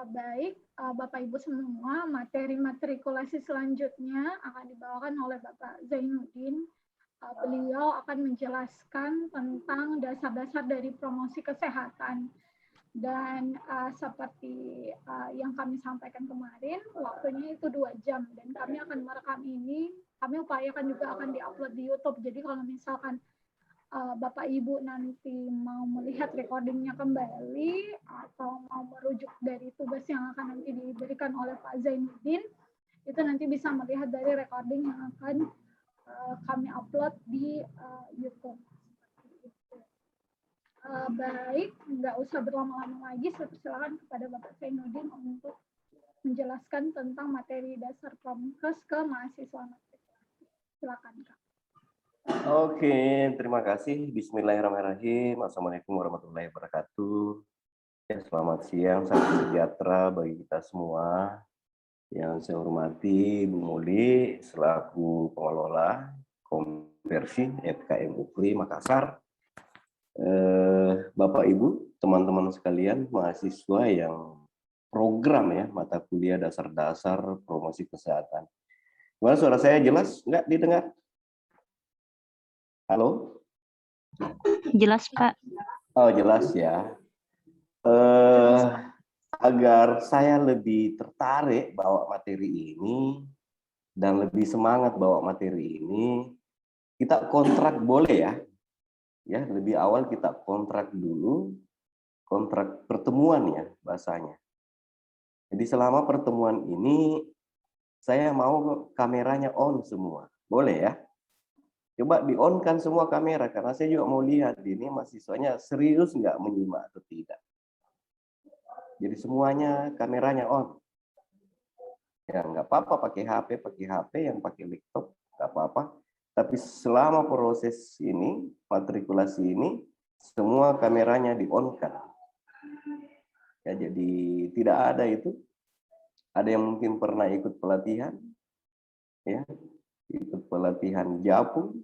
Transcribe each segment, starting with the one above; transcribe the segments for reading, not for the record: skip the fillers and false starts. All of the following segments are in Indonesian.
Baik, Bapak Ibu semua, materi matrikulasi selanjutnya akan dibawakan oleh Bapak Zainuddin. Beliau akan menjelaskan tentang dasar-dasar dari promosi kesehatan. Dan seperti yang kami sampaikan kemarin, waktunya itu 2 jam. Dan kami akan merekam ini, kami upayakan juga akan diupload di YouTube. Jadi kalau misalkan Bapak Ibu nanti mau melihat recordingnya kembali atau mau merujuk dari tugas yang akan nanti diberikan oleh Pak Zainuddin, itu nanti bisa melihat dari recording yang akan kami upload di YouTube. Baik, nggak usah berlama-lama lagi, saya persilakan kepada Bapak Zainuddin untuk menjelaskan tentang materi dasar Promkes ke mahasiswa matrikulasi. Silakan, Kak. Oke, terima kasih. Bismillahirrahmanirrahim. Assalamualaikum warahmatullahi wabarakatuh. Ya, selamat siang, salam sejahtera bagi kita semua. Yang saya hormati Bu Muli selaku pengelola konversi FKM UPRI Makassar. Bapak Ibu, teman-teman sekalian, mahasiswa yang program ya mata kuliah dasar-dasar promosi kesehatan. Gimana suara saya jelas? Nggak didengar? Halo? Jelas, Pak. Oh, jelas ya. Agar saya lebih tertarik bawa materi ini dan lebih semangat bawa materi ini, kita kontrak boleh ya? Ya, lebih awal kita kontrak dulu, kontrak pertemuan ya bahasanya. Jadi selama pertemuan ini saya mau kameranya on semua. Boleh ya? Coba di-on-kan semua kamera, karena saya juga mau lihat ini mahasiswanya serius nggak menyimak atau tidak. Jadi semuanya kameranya on. Ya nggak apa-apa pakai HP, yang pakai laptop, nggak apa-apa. Tapi selama proses ini, matrikulasi ini, semua kameranya di-on-kan. Ya, jadi tidak ada itu. Ada yang mungkin pernah ikut pelatihan, ya, ikut pelatihan Japung,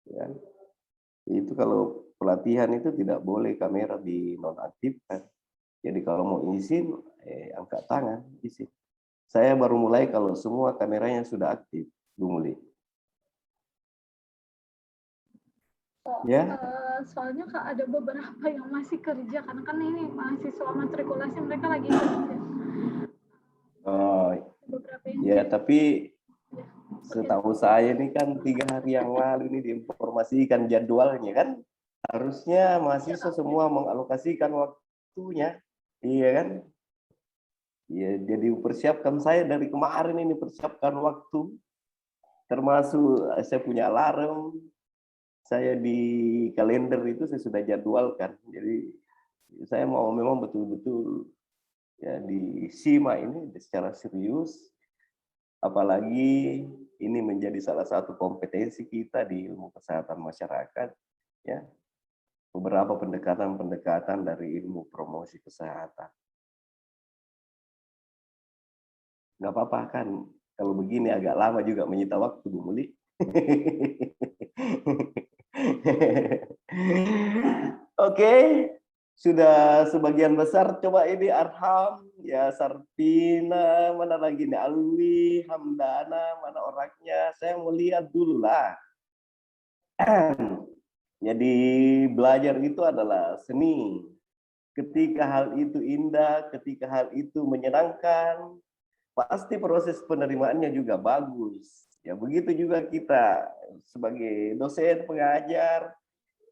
ya. Itu kalau pelatihan itu tidak boleh kamera dinonaktifkan. Jadi kalau mau izin, angkat tangan, izin. Saya baru mulai kalau semua kameranya sudah aktif, Bu Muli. Ya. Soalnya Kak ada beberapa yang masih kerja, karena kan ini mahasiswa matrikulasi mereka lagi kerja. Oh, ya tapi setahu saya ini kan 3 hari yang lalu ini diinformasikan jadwalnya kan, harusnya mahasiswa semua mengalokasikan waktunya, iya kan? Ya, jadi persiapkan saya dari kemarin ini persiapkan waktu, termasuk saya punya alarm, saya di kalender itu saya sudah jadwalkan. Jadi saya mau memang betul-betul ya disimak ini secara serius, apalagi ini menjadi salah satu kompetensi kita di ilmu kesehatan masyarakat, ya. Beberapa pendekatan-pendekatan dari ilmu promosi kesehatan. Nggak apa-apa kan, kalau begini agak lama juga menyita waktu, Bu Muli. Oke, sudah sebagian besar. Coba ini Arham, ya Sarpina, mana lagi nih Alwi, Hamdana, mana orangnya? Saya mau lihat dulu lah. Jadi belajar itu adalah seni. Ketika hal itu indah, ketika hal itu menyenangkan, pasti proses penerimaannya juga bagus. Ya begitu juga kita sebagai dosen pengajar,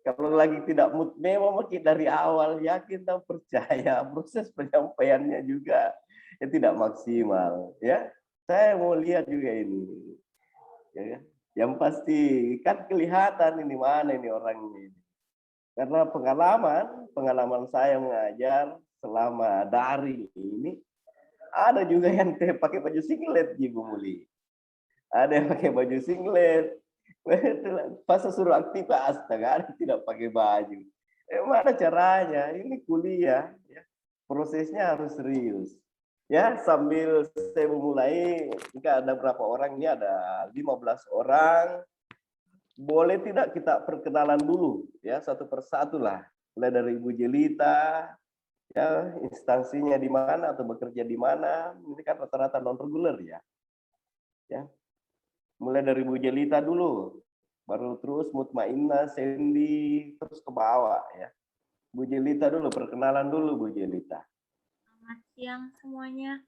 kalau lagi tidak mood memang dari awal yakin dan percaya proses penyampaiannya juga ya tidak maksimal. Ya, saya mau lihat juga ini. Ya, yang pasti kan kelihatan ini mana ini orangnya. Karena pengalaman saya mengajar selama daring ini, ada juga yang pakai baju singlet, Ibu Muli. Ada yang pakai baju singlet. Pas suruh aktif, astaga, tidak pakai baju. Mana caranya? Ini kuliah, ya. Prosesnya harus serius. Ya, sambil saya memulai, jika ada berapa orang ini, ada 15 orang. Boleh tidak kita perkenalan dulu, ya, satu persatu lah. Mulai dari Ibu Jelita, Ya, instansinya di mana atau bekerja di mana, ini kan rata-rata non reguler ya. Ya, mulai dari Bu Jelita dulu, baru terus Mutmainnah, Sandy, terus ke bawah ya. Bu Jelita dulu, perkenalan dulu Bu Jelita. Selamat siang semuanya.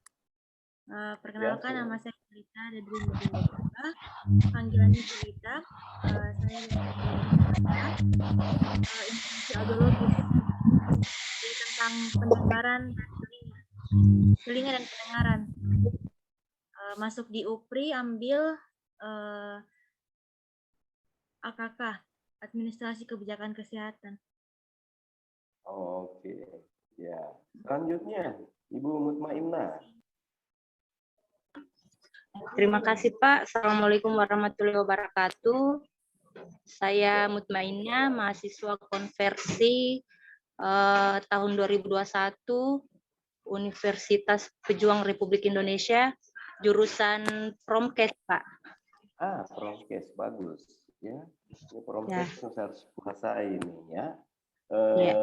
Ya, Perkenalkan nama saya Jelita dari Merdeka. Panggilannya Jelita. Saya dari Informasi Audiologis. Jadi tentang pendengaran dan telinga dan pendengaran. Masuk di UPRI ambil AKK, Administrasi Kebijakan Kesehatan. Oke, ya. Selanjutnya, Ibu Mutmainnah. Terima kasih Pak. Assalamualaikum warahmatullahi wabarakatuh. Saya Mutmainnah, mahasiswa konversi tahun 2021 Universitas Pejuang Republik Indonesia, jurusan Promkes Pak. Promkes, bagus. Ya, ini Promkes Ya. harus kuasai ini ya. Ya.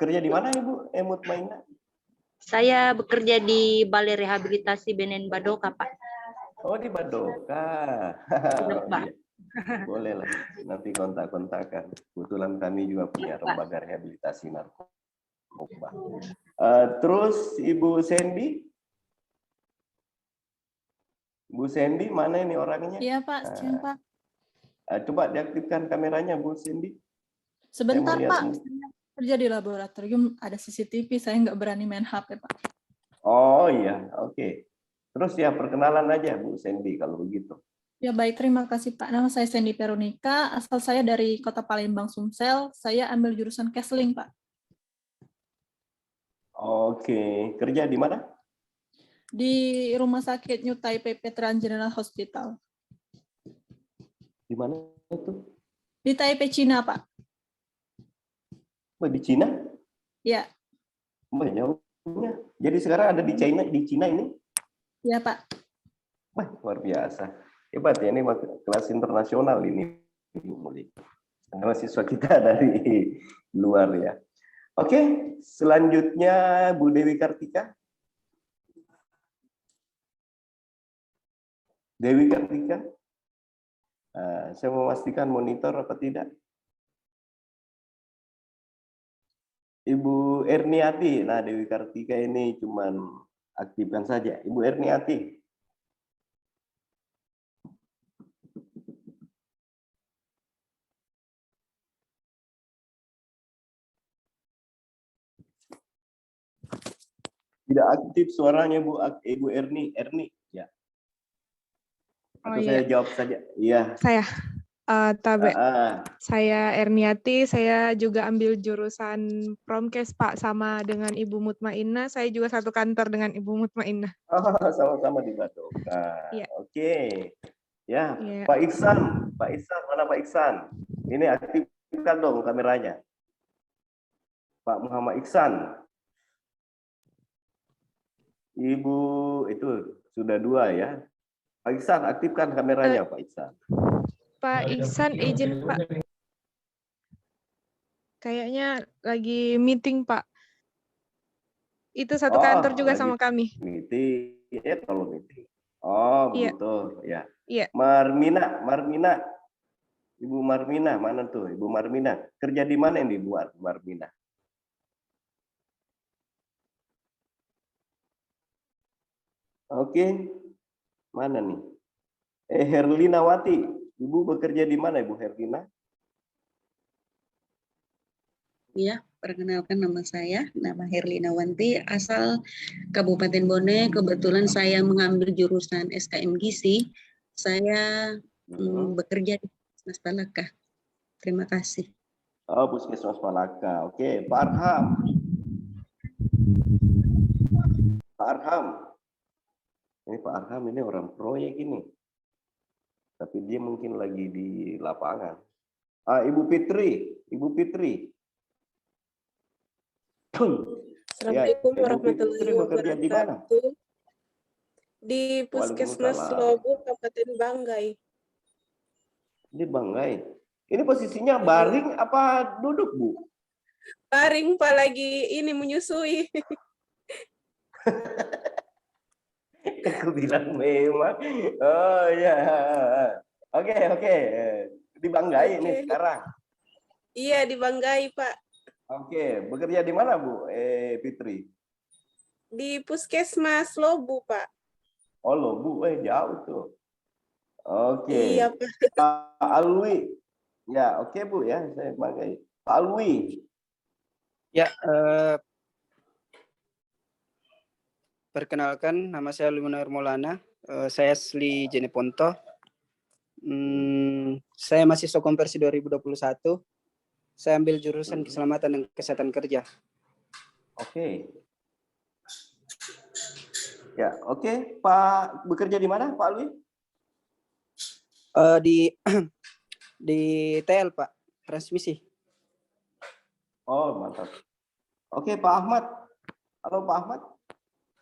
Kerja di mana Ibu Mutmainnah? Saya bekerja di Balai Rehabilitasi Benen Badoka Pak. Oh, di Badoka. Iya, Pak. Iya. Boleh lah, nanti kontak-kontakan. Kebetulan kami juga punya lembaga rehabilitasi narkoba. Terus Ibu Sandy? Bu Sandy, mana ini orangnya? Iya Pak, siang Pak. Coba diaktifkan kameranya Bu Sandy. Sebentar Saya mau Pak, lihat. saya kerja di laboratorium, ada CCTV, saya nggak berani main HP Pak. Oh iya, oke. Terus ya perkenalan aja Bu Sandy kalau begitu. Ya baik, terima kasih Pak. Nama saya Sandy Veronica, asal saya dari Kota Palembang, Sumsel. Saya ambil jurusan Kesling Pak. Oke, kerja di mana? Di Rumah Sakit New Taipei Veteran General Hospital. Di mana itu? Di Taipei, Cina Pak. Oh, di Cina? Ya. Wah, jauhnya. Jadi sekarang ada di Cina ini? Ya Pak. Wah, luar biasa. Hebat ya, ini kelas internasional ini. Karena siswa kita dari luar ya. Oke, selanjutnya Bu Dewi Kartika. Dewi Kartika. Saya memastikan monitor apa tidak. Ibu Erniati. Nah, Dewi Kartika ini cuman aktifkan saja. Ibu Erniati. Tidak aktif suaranya Ibu Erni ya. Atau saya jawab saja. Iya. Saya Tabe. Saya Erniati, saya juga ambil jurusan Promkes Pak, sama dengan Ibu Mutmainnah. Saya juga satu kantor dengan Ibu Mutmainnah. Sama-sama di Badoka. Iya. Oke. Ya, Iya. Pak Iksan, mana Pak Iksan? Ini aktifkan dong kameranya. Pak Muhammad Iksan. Ibu itu sudah 2 ya. Pak Iksan, aktifkan kameranya Pak Iksan. Pak Iksan izin Pak. Kayaknya lagi meeting Pak. Itu satu kantor juga sama kami. Meeting, ya kalau meeting. Oh, Iya. begitu ya. Iya. Marmina. Ibu Marmina, mana tuh Ibu Marmina? Kerja di mana ini Bu Marmina? Oke. Mana nih? Herlina Wati. Ibu bekerja di mana Ibu Herlina? Ya, perkenalkan nama saya, nama Herlina Wanti, asal Kabupaten Bone. Kebetulan saya mengambil jurusan SKM Gizi. Saya bekerja di Puskesmas Palaka. Terima kasih. Oh, Puskesmas Palaka. Oke, Pak Arham. Pak Arham. Ini Pak Arham ini orang proyek ini. Tapi dia mungkin lagi di lapangan. Ibu Fitri. Assalamualaikum warahmatullahi wabarakatuh. Di Puskesmas Lobu, Kabupaten Banggai. Di Banggai. Ini posisinya baring apa duduk, Bu? Baring Pak lagi ini menyusui. Aku bilang memang. Oh ya. Oke, oke. Dibanggai nih Oke. sekarang. Iya, dibanggai Pak. Oke, bekerja di mana Bu Fitri? Di Puskesmas Lobu Pak. Oh lo Bu, jauh tuh. Oke. Iya Pak. Pak Alwi. Ya, oke Bu ya, saya banggai. Pak Alwi. Ya, perkenalkan, nama saya Luminar Maulana. Saya asli Jeneponto. Saya mahasiswa konversi 2021. Saya ambil jurusan keselamatan dan kesehatan kerja. Oke. Ya, oke. Pak bekerja di mana, Pak Alwi? Di TL, Pak. Transmisi. Oh, mantap. Oke, Pak Ahmad. Halo, Pak Ahmad.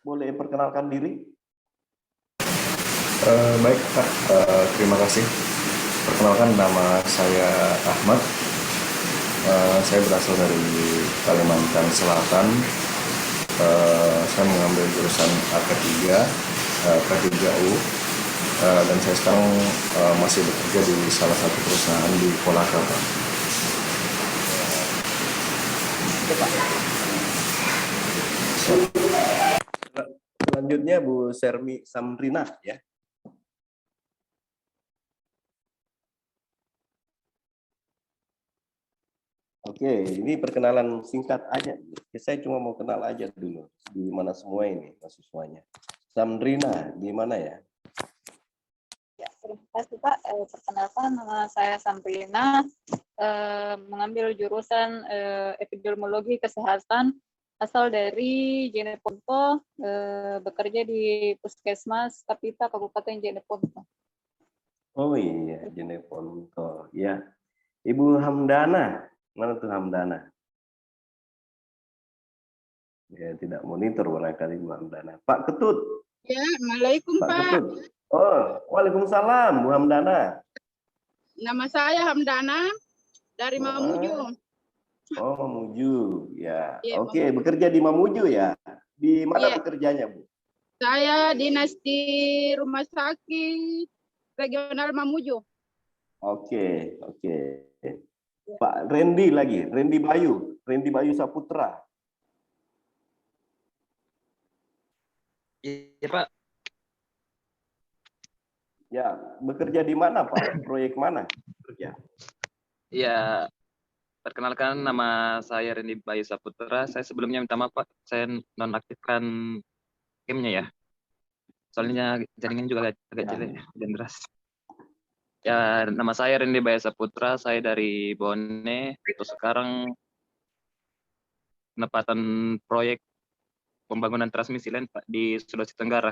Boleh perkenalkan diri? Baik, Pak. Terima kasih. Perkenalkan, nama saya Ahmad. Saya berasal dari Kalimantan Selatan. Saya mengambil jurusan AK3, K3U, dan saya sekarang masih bekerja di salah satu perusahaan di Kolaka, Pak. Selanjutnya Bu Sermi Samrina ya. Oke, ini perkenalan singkat aja. Saya cuma mau kenal aja dulu di mana semua ini mahasiswanya. Samrina, di mana ya? Ya, terima kasih Pak. Perkenalkan, nama saya Samrina, mengambil jurusan epidemiologi kesehatan, asal dari Jeneponto, bekerja di Puskesmas Kapita Kabupaten Jeneponto. Oh iya, Jeneponto. Ya, Ibu Hamdana. Mana tuh Hamdana? Ya, tidak monitor barangkali Bu Hamdana. Pak Ketut. Ya, Assalamualaikum Pak. Ketut. Oh, Waalaikumsalam Bu Hamdana. Nama saya Hamdana dari Mamuju. Oh, Mamuju. Ya. Ya, Oke, bekerja di Mamuju ya. Di mana bekerjanya, Bu? Saya dinas di Rumah Sakit Regional Mamuju. Oke, oke. Pak Randy lagi, Randy Bayu Saputra. Iya Pak. Ya, bekerja di mana Pak? Proyek mana kerja? Ya, perkenalkan nama saya Randy Bayu Saputra. Saya sebelumnya minta maaf Pak, saya nonaktifkan gamenya ya. Soalnya jaringan juga agak jelek dan deras. Ya, nama saya Randy Bayu Saputra, saya dari Bone. Terus sekarang penempatan proyek pembangunan transmisi lain Pak di Sulawesi Tenggara.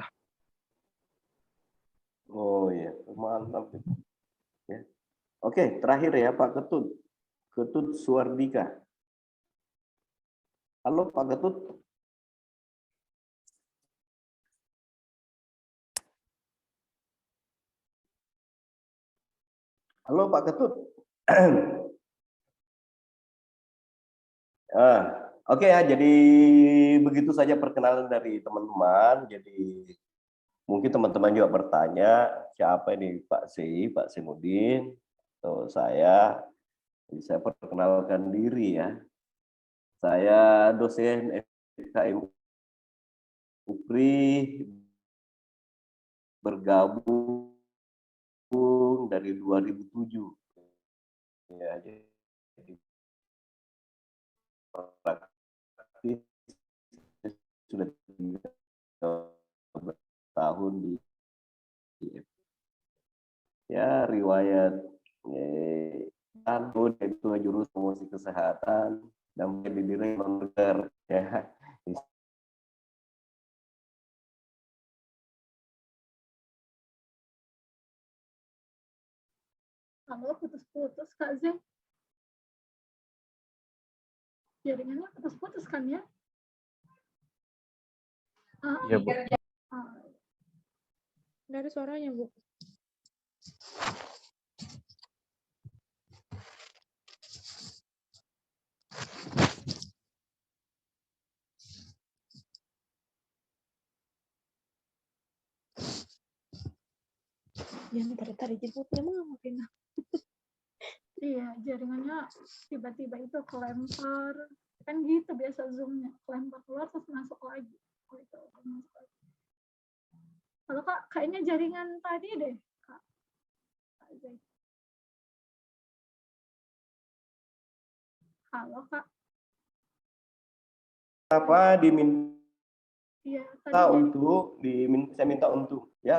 Oh iya, mantap. Ya. Oke, terakhir ya Pak Ketut. Ketut Suardika. Halo Pak Ketut. Halo Pak Ketut. Oke ya, jadi begitu saja perkenalan dari teman-teman. Jadi mungkin teman-teman juga bertanya, siapa ini Pak Senudin, atau saya. Jadi saya perkenalkan diri ya. Saya dosen FKM UPRI, bergabung dari 2007. Ya, jadi praktis sudah 3 tahun di ya riwayat itu jurusan promosi kesehatan dan menjadi direktur ya. Halo, putus-putus Kak Zen. Jaringannya putus-putus kan ya? Iya, Bu. Nggak ada suaranya, Bu. Yang tarik-tarik jemputnya mungkin. Iya, jaringannya tiba-tiba itu kelempar. Kan gitu biasa Zoom-nya. Kelempar keluar terus masuk lagi. Oh, itu masuk lagi. Kalau Kak, kayaknya jaringan tadi deh, Kak. Kak Zai. Halo, Kak. Apa diminta Iya, tadi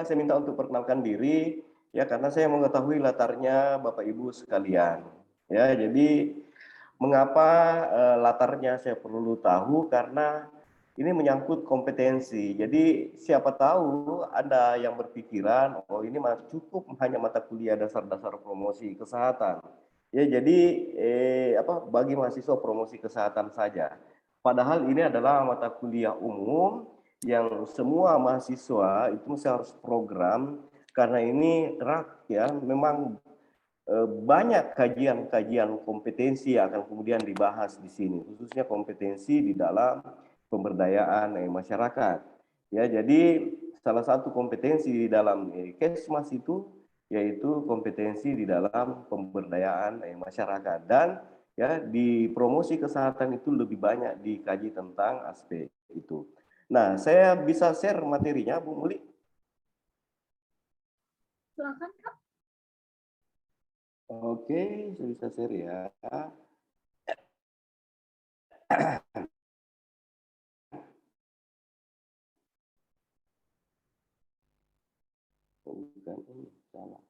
saya minta untuk perkenalkan diri ya, karena saya mengetahui latarnya Bapak Ibu sekalian. Ya, jadi mengapa latarnya saya perlu tahu, karena ini menyangkut kompetensi. Jadi siapa tahu ada yang berpikiran, oh ini cukup hanya mata kuliah dasar-dasar promosi kesehatan. Ya, jadi bagi mahasiswa promosi kesehatan saja. Padahal ini adalah mata kuliah umum yang semua mahasiswa itu harus program, karena ini ya memang banyak kajian-kajian kompetensi yang akan kemudian dibahas di sini, khususnya kompetensi di dalam pemberdayaan masyarakat. Ya, jadi salah satu kompetensi di dalam Kesmas itu yaitu kompetensi di dalam pemberdayaan masyarakat, dan ya di promosi kesehatan itu lebih banyak dikaji tentang aspek itu. Nah, saya bisa share materinya, Bu Muli? silakan, Kak. Oke, saya bisa share ya. Bukan ini, salah.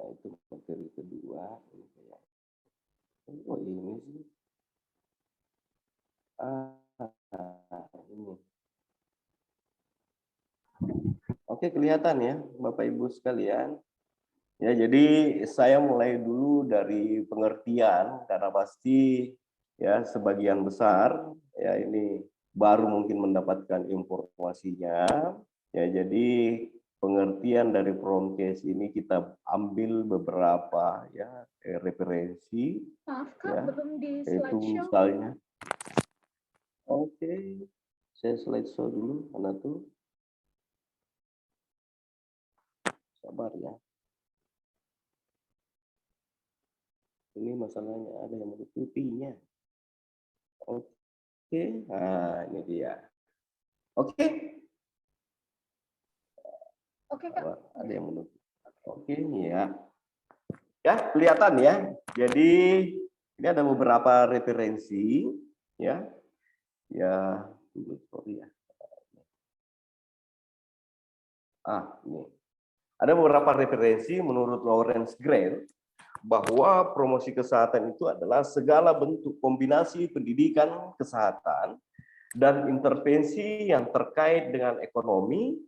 Nah, itu materi kedua. Ini kayak, oh ini sih. Ini. Oke, kelihatan ya, Bapak Ibu sekalian. Ya, jadi saya mulai dulu dari pengertian, karena pasti ya sebagian besar ya ini baru mungkin mendapatkan informasinya. Ya, jadi pengertian dari Promkes ini kita ambil beberapa ya referensi. Maaf, Kak, ya, belum di itu slideshow. misalnya. Oke, saya slideshow dulu, mana tuh? Sabar ya. Ini masalahnya ada yang menutupinya. Oke, nah ini dia. Oke. Oke, Kak. Ada yang menutup. Oke, ya. Ya, kelihatan ya. Jadi ini ada beberapa referensi ya. Ya, sorry ya. Ini. Ada beberapa referensi menurut Lawrence Grant bahwa promosi kesehatan itu adalah segala bentuk kombinasi pendidikan kesehatan dan intervensi yang terkait dengan ekonomi,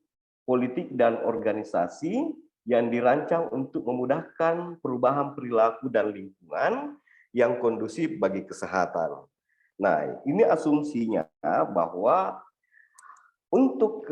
politik, dan organisasi yang dirancang untuk memudahkan perubahan perilaku dan lingkungan yang kondusif bagi kesehatan. Nah, ini asumsinya bahwa untuk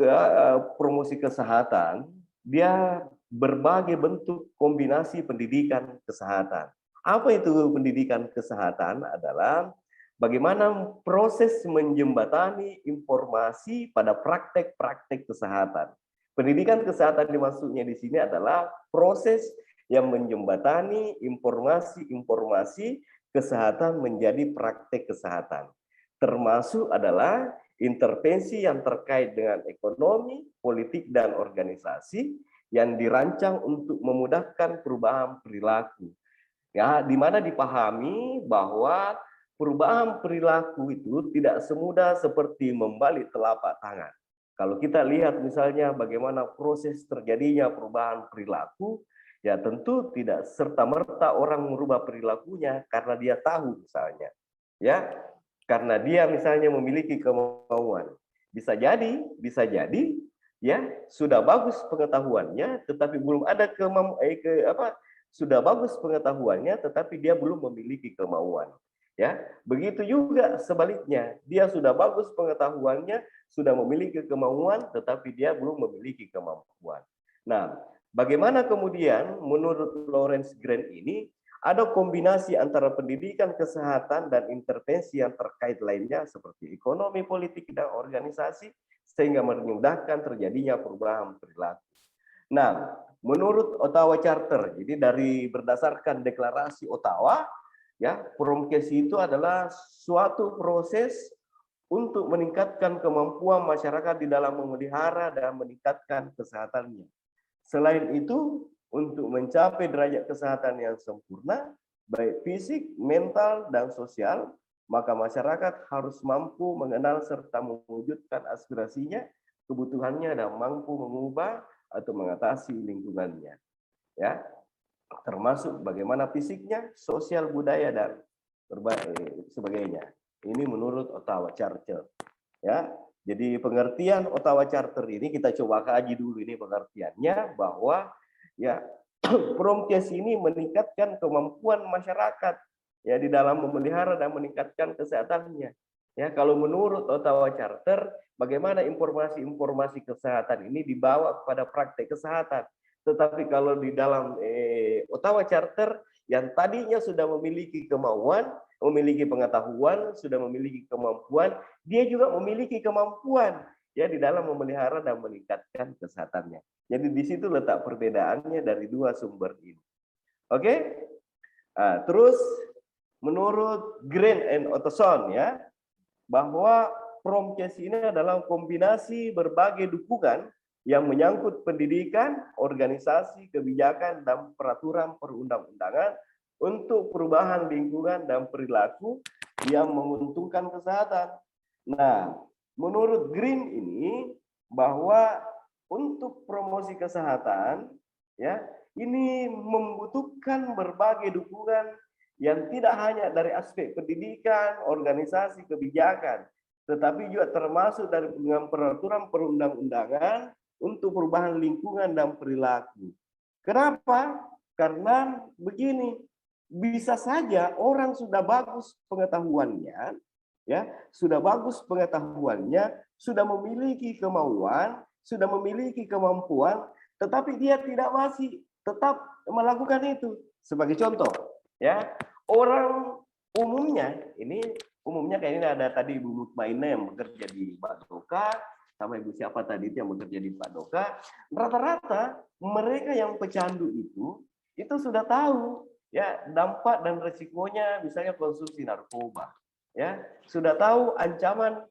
promosi kesehatan, dia berbagai bentuk kombinasi pendidikan kesehatan. Apa itu pendidikan kesehatan? Adalah bagaimana proses menjembatani informasi pada praktek-praktek kesehatan. Pendidikan kesehatan dimaksudnya di sini adalah proses yang menjembatani informasi-informasi kesehatan menjadi praktek kesehatan. Termasuk adalah intervensi yang terkait dengan ekonomi, politik, dan organisasi yang dirancang untuk memudahkan perubahan perilaku. Ya, di mana dipahami bahwa perubahan perilaku itu tidak semudah seperti membalik telapak tangan. Kalau kita lihat misalnya bagaimana proses terjadinya perubahan perilaku, ya tentu tidak serta-merta orang merubah perilakunya karena dia tahu misalnya. Ya, karena dia misalnya memiliki kemauan. Bisa jadi ya sudah bagus pengetahuannya tetapi belum ada sudah bagus pengetahuannya tetapi dia belum memiliki kemauan. Ya, begitu juga sebaliknya, dia sudah bagus pengetahuannya, sudah memiliki kemauan tetapi dia belum memiliki kemampuan. Nah, bagaimana kemudian menurut Lawrence Grant ini ada kombinasi antara pendidikan kesehatan dan intervensi yang terkait lainnya seperti ekonomi, politik, dan organisasi sehingga memudahkan terjadinya perubahan perilaku. Nah, menurut Ottawa Charter, jadi berdasarkan deklarasi Ottawa, ya, Promkes itu adalah suatu proses untuk meningkatkan kemampuan masyarakat di dalam memelihara dan meningkatkan kesehatannya. Selain itu, untuk mencapai derajat kesehatan yang sempurna, baik fisik, mental, dan sosial, maka masyarakat harus mampu mengenal serta mewujudkan aspirasinya, kebutuhannya, dan mampu mengubah atau mengatasi lingkungannya. Ya, termasuk bagaimana fisiknya, sosial, budaya, dan sebagainya. Ini menurut Ottawa Charter. Ya, jadi pengertian Ottawa Charter ini kita coba kaji dulu ini pengertiannya, bahwa ya Promkes ini meningkatkan kemampuan masyarakat ya di dalam memelihara dan meningkatkan kesehatannya. Ya, kalau menurut Ottawa Charter, bagaimana informasi-informasi kesehatan ini dibawa kepada praktek kesehatan. Tetapi kalau di dalam Ottawa Charter yang tadinya sudah memiliki kemauan, memiliki pengetahuan, sudah memiliki kemampuan, dia juga memiliki kemampuan ya di dalam memelihara dan meningkatkan kesehatannya. Jadi di situ letak perbedaannya dari dua sumber ini. Oke? Terus menurut Green and Ottoson ya, bahwa Promkes ini adalah kombinasi berbagai dukungan yang menyangkut pendidikan, organisasi, kebijakan, dan peraturan perundang-undangan untuk perubahan lingkungan dan perilaku yang menguntungkan kesehatan. Nah, menurut Green ini bahwa untuk promosi kesehatan ya ini membutuhkan berbagai dukungan yang tidak hanya dari aspek pendidikan, organisasi, kebijakan, tetapi juga termasuk dari peraturan perundang-undangan untuk perubahan lingkungan dan perilaku. Kenapa? Karena begini, bisa saja orang sudah bagus pengetahuannya, ya, sudah bagus pengetahuannya, sudah memiliki kemauan, sudah memiliki kemampuan, tetapi dia tidak masih tetap melakukan itu. Sebagai contoh, ya, orang umumnya kayaknya ada tadi Ibu Mutmainah yang bekerja di Badoka, sama Ibu siapa tadi itu yang bekerja di Badoka. Rata-rata mereka yang pecandu itu sudah tahu ya dampak dan resikonya, misalnya konsumsi narkoba. Ya, sudah tahu ancaman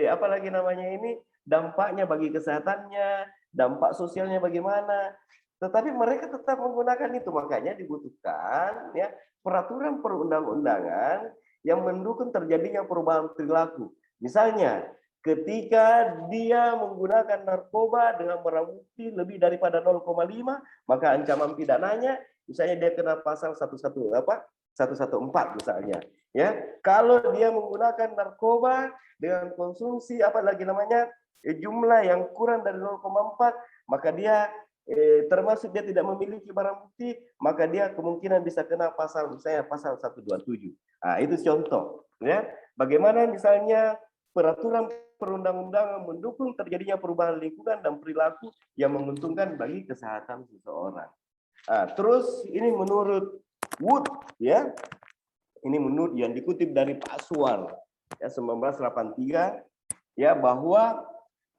apalagi namanya ini, dampaknya bagi kesehatannya, dampak sosialnya bagaimana. Tetapi mereka tetap menggunakan itu, makanya dibutuhkan ya peraturan perundang-undangan yang mendukung terjadinya perubahan perilaku. Misalnya, ketika dia menggunakan narkoba dengan barang bukti lebih daripada 0,5, maka ancaman pidananya misalnya dia kena pasal 114 misalnya. Ya, kalau dia menggunakan narkoba dengan konsumsi apalagi namanya jumlah yang kurang dari 0,4, maka dia termasuk dia tidak memiliki barang bukti, maka dia kemungkinan bisa kena pasal misalnya pasal 127. Nah, itu contoh ya. Bagaimana misalnya peraturan perundang-undangan mendukung terjadinya perubahan lingkungan dan perilaku yang menguntungkan bagi kesehatan seseorang. Nah, terus ini menurut Wood ya. Ini menurut yang dikutip dari Pak Suar ya 1983 ya, bahwa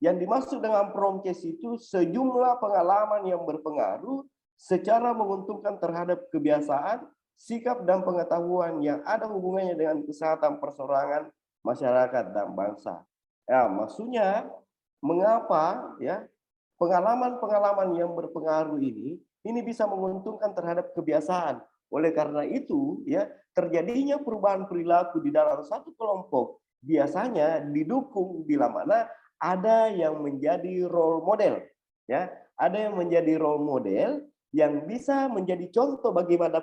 yang dimaksud dengan Promkes itu sejumlah pengalaman yang berpengaruh secara menguntungkan terhadap kebiasaan, sikap dan pengetahuan yang ada hubungannya dengan kesehatan perseorangan, masyarakat dan bangsa. Ya, maksudnya mengapa ya pengalaman-pengalaman yang berpengaruh ini bisa menguntungkan terhadap kebiasaan. Oleh karena itu, ya, terjadinya perubahan perilaku di dalam satu kelompok biasanya didukung bila mana ada yang menjadi role model, ya, ada yang menjadi role model yang bisa menjadi contoh bagaimana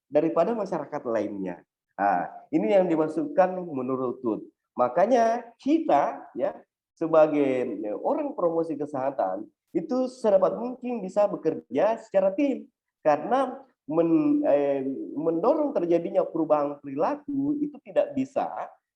daripada masyarakat lainnya. Nah, ini yang dimaksudkan menurut Tut. Makanya kita, ya, sebagai orang promosi kesehatan itu sedapat mungkin bisa bekerja secara tim, karena mendorong terjadinya perubahan perilaku itu tidak bisa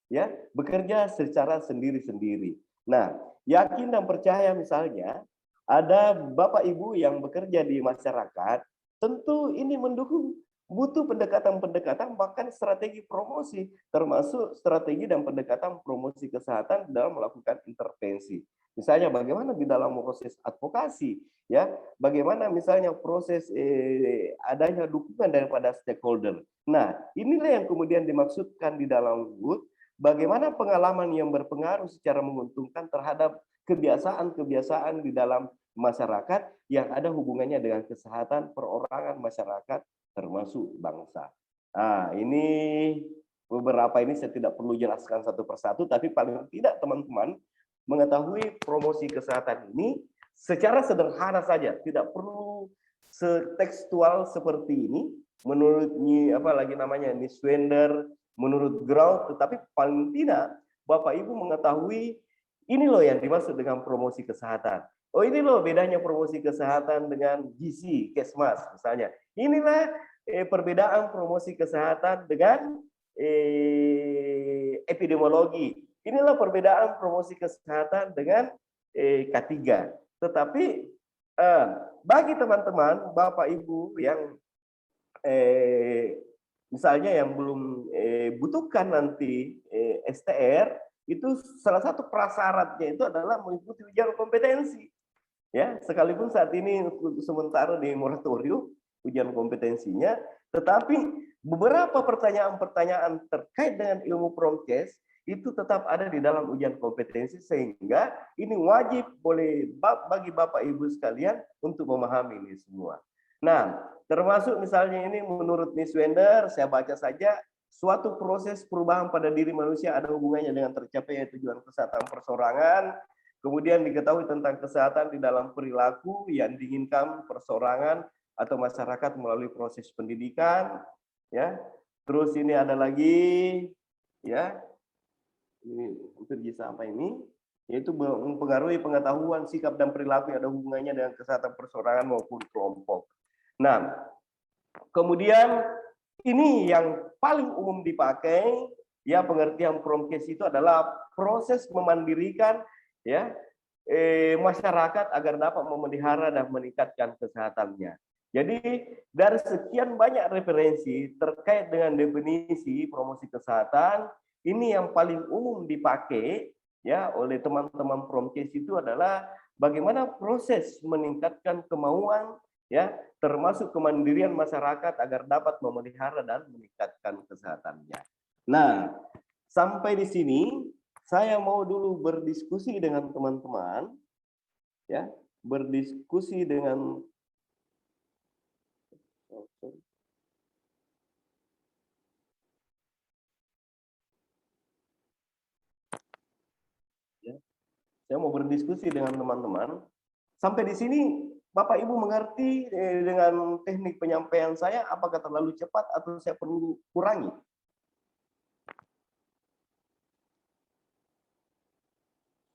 ya bekerja secara sendiri-sendiri. Nah, yakin dan percaya misalnya ada Bapak Ibu yang bekerja di masyarakat, tentu ini mendukung butuh pendekatan-pendekatan bahkan strategi promosi, termasuk strategi dan pendekatan promosi kesehatan dalam melakukan intervensi. Misalnya bagaimana di dalam proses advokasi, ya, bagaimana misalnya proses adanya dukungan daripada stakeholder. Nah, inilah yang kemudian dimaksudkan di dalam WUD, bagaimana pengalaman yang berpengaruh secara menguntungkan terhadap kebiasaan-kebiasaan di dalam masyarakat yang ada hubungannya dengan kesehatan perorangan masyarakat termasuk bangsa. Nah, ini beberapa ini saya tidak perlu jelaskan satu persatu, tapi paling tidak teman-teman mengetahui promosi kesehatan ini secara sederhana saja, tidak perlu tekstual seperti ini menurut Niswender, menurut Grau, tetapi paling tidak Bapak Ibu mengetahui ini loh yang dimaksud dengan promosi kesehatan. Oh, ini loh bedanya promosi kesehatan dengan gizi, Kesmas misalnya. Inilah perbedaan promosi kesehatan dengan epidemiologi. Inilah perbedaan promosi kesehatan dengan K3. Tetapi bagi teman-teman, Bapak Ibu yang misalnya yang belum butuhkan nanti STR, itu salah satu prasyaratnya itu adalah mengikuti ujian kompetensi. Ya, sekalipun saat ini sementara di moratorium ujian kompetensinya, tetapi beberapa pertanyaan-pertanyaan terkait dengan ilmu promkes itu tetap ada di dalam ujian kompetensi, sehingga ini wajib bagi Bapak Ibu sekalian untuk memahami ini semua. Nah, termasuk misalnya ini menurut Niswender, saya baca saja, suatu proses perubahan pada diri manusia ada hubungannya dengan tercapainya tujuan kesehatan perseorangan, kemudian diketahui tentang kesehatan di dalam perilaku yang diinginkan perseorangan atau masyarakat melalui proses pendidikan, ya. Terus ini ada lagi, ya, ini hampir bisa apa ini, yaitu mempengaruhi pengetahuan, sikap dan perilaku yang ada hubungannya dengan kesehatan perseorangan maupun kelompok. Nah, kemudian ini yang paling umum dipakai, ya, pengertian promkes itu adalah proses memandirikan, ya, masyarakat agar dapat memelihara dan meningkatkan kesehatannya. Jadi dari sekian banyak referensi terkait dengan definisi promosi kesehatan, ini yang paling umum dipakai, ya, oleh teman-teman promkes itu adalah bagaimana proses meningkatkan kemauan, ya, termasuk kemandirian masyarakat agar dapat memelihara dan meningkatkan kesehatannya. Nah, sampai di sini saya mau dulu berdiskusi dengan teman-teman, ya, berdiskusi dengan saya mau berdiskusi dengan teman-teman. Sampai di sini Bapak Ibu mengerti dengan teknik penyampaian saya, apakah terlalu cepat atau saya perlu kurangi?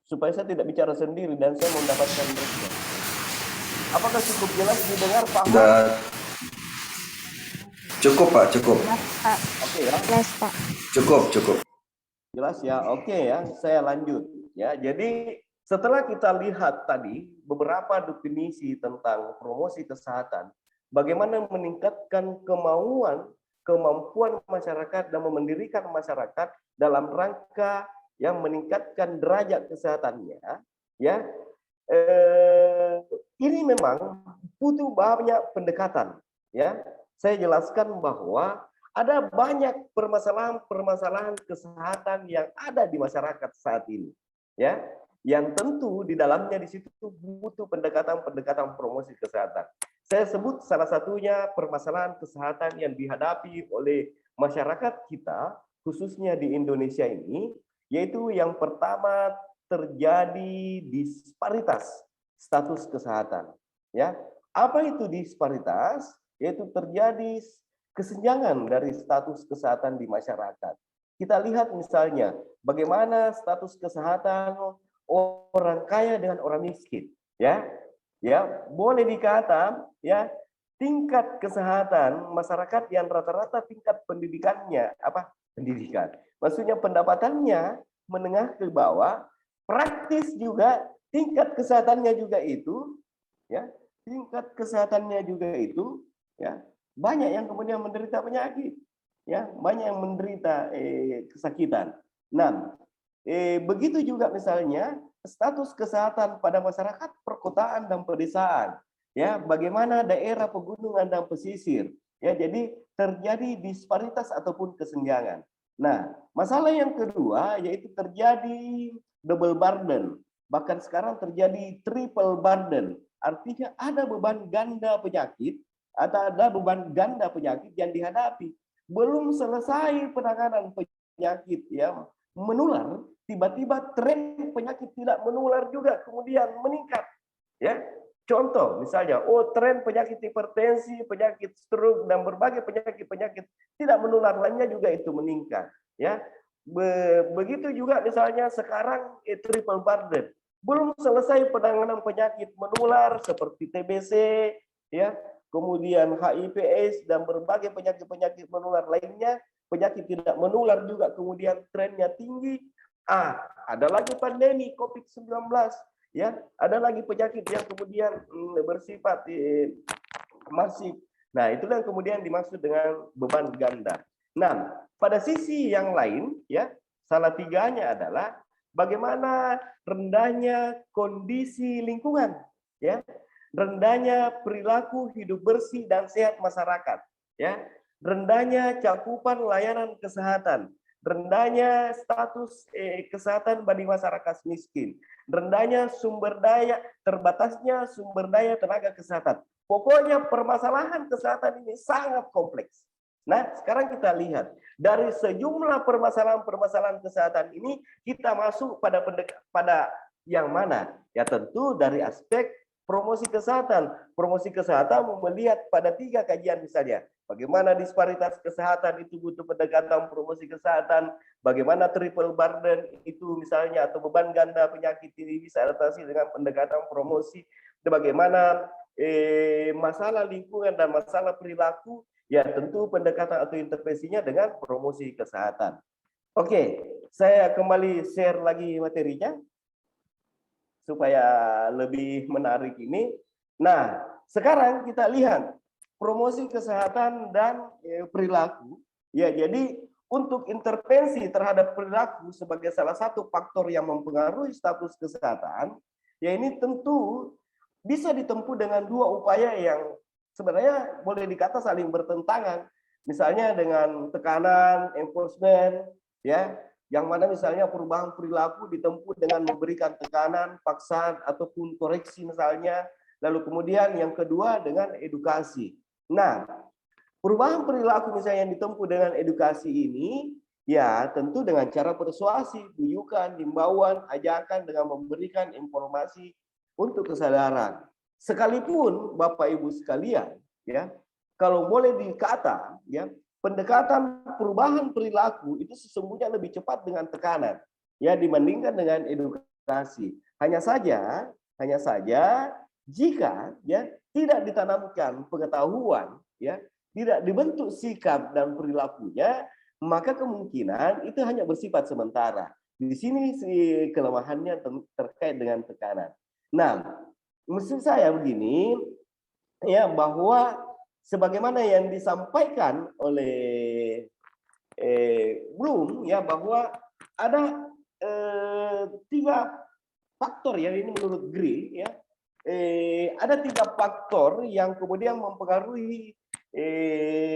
Supaya saya tidak bicara sendiri dan saya mendapatkan respon. Apakah cukup jelas didengar, Pak? Cukup, Pak, cukup. Oke, ya. Jelas, Pak. Cukup. Jelas ya, oke ya, saya lanjut. Ya, jadi setelah kita lihat tadi beberapa definisi tentang promosi kesehatan, bagaimana meningkatkan kemampuan masyarakat dan mendirikan masyarakat dalam rangka yang meningkatkan derajat kesehatannya, ya, ini memang butuh banyak pendekatan. Ya, saya jelaskan bahwa ada banyak permasalahan kesehatan yang ada di masyarakat saat ini, ya, yang tentu di dalamnya di situ butuh pendekatan promosi kesehatan. Saya sebut salah satunya permasalahan kesehatan yang dihadapi oleh masyarakat kita, khususnya di Indonesia ini, yaitu yang pertama terjadi disparitas status kesehatan. Ya, apa itu disparitas? Yaitu terjadi kesenjangan dari status kesehatan di masyarakat. Kita lihat misalnya bagaimana status kesehatan orang kaya dengan orang miskin, ya. Ya, boleh dikata, ya, tingkat kesehatan masyarakat yang rata-rata tingkat pendidikannya maksudnya pendapatannya menengah ke bawah, praktis juga tingkat kesehatannya juga itu, ya, tingkat kesehatannya juga itu, ya, banyak yang kemudian menderita penyakit, ya, banyak yang menderita kesakitan. Nah, begitu juga misalnya status kesehatan pada masyarakat perkotaan dan pedesaan. Ya, bagaimana daerah pegunungan dan pesisir. Ya, jadi terjadi disparitas ataupun kesenjangan. Nah, masalah yang kedua yaitu terjadi double burden. Bahkan sekarang terjadi triple burden. Artinya ada beban ganda penyakit atau ada beban ganda penyakit yang dihadapi. Belum selesai penanganan penyakit yang menular, tiba-tiba tren penyakit tidak menular juga kemudian meningkat. Ya, contoh misalnya, tren penyakit hipertensi, penyakit stroke dan berbagai penyakit-penyakit tidak menular lainnya juga itu meningkat. Ya, begitu juga misalnya sekarang triple burden. Belum selesai penanganan penyakit menular seperti TBC, ya, kemudian HIV/AIDS dan berbagai penyakit-penyakit menular lainnya, penyakit tidak menular juga kemudian trennya tinggi. Ada lagi pandemi COVID-19, ya, ada lagi penyakit yang kemudian bersifat masif. Nah, itulah yang kemudian dimaksud dengan beban ganda. Nah, pada sisi yang lain, ya, salah tiganya adalah bagaimana rendahnya kondisi lingkungan, ya, rendahnya perilaku hidup bersih dan sehat masyarakat, ya, rendahnya cakupan layanan kesehatan, rendahnya status kesehatan bagi masyarakat miskin, rendahnya sumber daya, terbatasnya sumber daya tenaga kesehatan. Pokoknya permasalahan kesehatan ini sangat kompleks. Nah, sekarang kita lihat dari sejumlah permasalahan-permasalahan kesehatan ini kita masuk pada yang mana? Ya tentu dari aspek promosi kesehatan. Promosi kesehatan melihat pada 3 kajian misalnya. Bagaimana disparitas kesehatan itu butuh pendekatan promosi kesehatan, bagaimana triple burden itu misalnya atau beban ganda penyakit ini bisa atasi dengan pendekatan promosi, bagaimana masalah lingkungan dan masalah perilaku, ya tentu pendekatan atau intervensinya dengan promosi kesehatan. Oke, saya kembali share lagi materinya supaya lebih menarik ini. Nah, sekarang kita lihat promosi kesehatan dan perilaku. Ya, jadi untuk intervensi terhadap perilaku sebagai salah satu faktor yang mempengaruhi status kesehatan, ya ini tentu bisa ditempuh dengan 2 upaya yang sebenarnya boleh dikata saling bertentangan. Misalnya dengan tekanan, enforcement, ya, yang mana misalnya perubahan perilaku ditempuh dengan memberikan tekanan, paksaan, ataupun koreksi misalnya. Lalu kemudian yang kedua dengan edukasi. Nah, perubahan perilaku misalnya yang ditempuh dengan edukasi ini, ya tentu dengan cara persuasi, bujukan, himbauan, ajakan dengan memberikan informasi untuk kesadaran. Sekalipun Bapak Ibu sekalian, ya, kalau boleh dikata, ya, pendekatan perubahan perilaku itu sesungguhnya lebih cepat dengan tekanan, ya, dibandingkan dengan edukasi. Hanya saja jika, ya, tidak ditanamkan pengetahuan, ya, tidak dibentuk sikap dan perilakunya, maka kemungkinan itu hanya bersifat sementara. Di sini kelemahannya terkait dengan tekanan. Nah, maksud saya begini, ya, bahwa sebagaimana yang disampaikan oleh Bloom, ya, bahwa ada 3 faktor yang ini menurut Gray, ya, ada 3 faktor yang kemudian mempengaruhi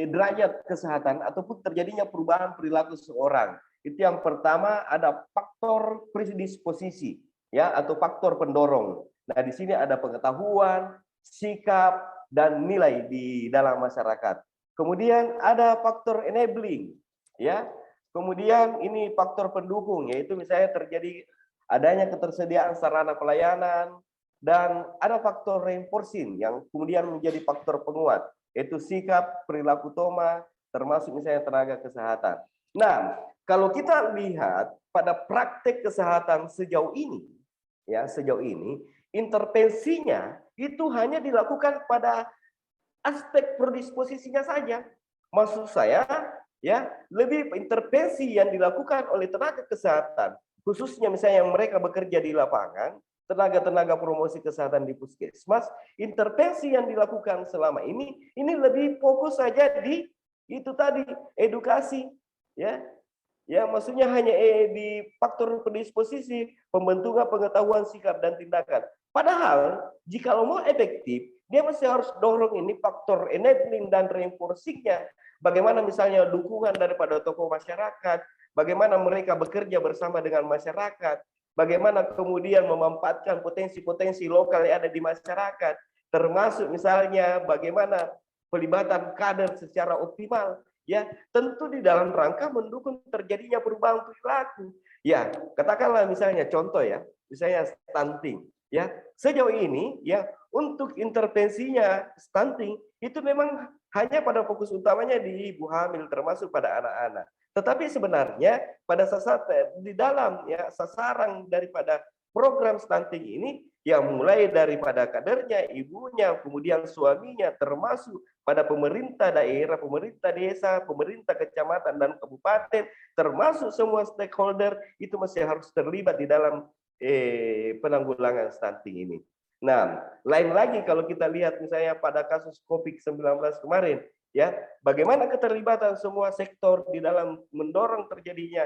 derajat kesehatan ataupun terjadinya perubahan perilaku seseorang. Itu yang pertama ada faktor predisposisi, ya, atau faktor pendorong. Nah, di sini ada pengetahuan, sikap, dan nilai di dalam masyarakat. Kemudian ada faktor enabling, ya. Kemudian ini faktor pendukung, yaitu misalnya terjadi adanya ketersediaan sarana pelayanan, dan ada faktor reinforcing yang kemudian menjadi faktor penguat, yaitu sikap, perilaku toma, termasuk misalnya tenaga kesehatan. Nah, kalau kita lihat pada praktek kesehatan sejauh ini, ya, intervensinya itu hanya dilakukan pada aspek predisposisinya saja. Maksud saya, ya, lebih intervensi yang dilakukan oleh tenaga kesehatan, khususnya misalnya yang mereka bekerja di lapangan, tenaga-tenaga promosi kesehatan di puskesmas, intervensi yang dilakukan selama ini lebih fokus saja di itu tadi, edukasi, ya, Ya, maksudnya hanya di faktor predisposisi, pembentukan pengetahuan sikap dan tindakan. Padahal jika mau efektif, dia masih harus dorong ini faktor enabling dan reinforcing-nya. Bagaimana misalnya dukungan daripada tokoh masyarakat, bagaimana mereka bekerja bersama dengan masyarakat, bagaimana kemudian memanfaatkan potensi-potensi lokal yang ada di masyarakat, termasuk misalnya bagaimana pelibatan kader secara optimal. Ya, tentu di dalam rangka mendukung terjadinya perubahan perilaku. Ya, katakanlah misalnya contoh ya, misalnya stunting. Ya, sejauh ini ya untuk intervensinya stunting itu memang hanya pada fokus utamanya di ibu hamil termasuk pada anak-anak. Tetapi sebenarnya pada saat di dalam ya sasaran daripada program stunting ini yang mulai daripada kadernya, ibunya, kemudian suaminya, termasuk pada pemerintah daerah, pemerintah desa, pemerintah kecamatan dan kabupaten, termasuk semua stakeholder itu masih harus terlibat di dalam penanggulangan stunting ini. Nah, lain lagi kalau kita lihat misalnya pada kasus COVID-19 kemarin, ya, bagaimana keterlibatan semua sektor di dalam mendorong terjadinya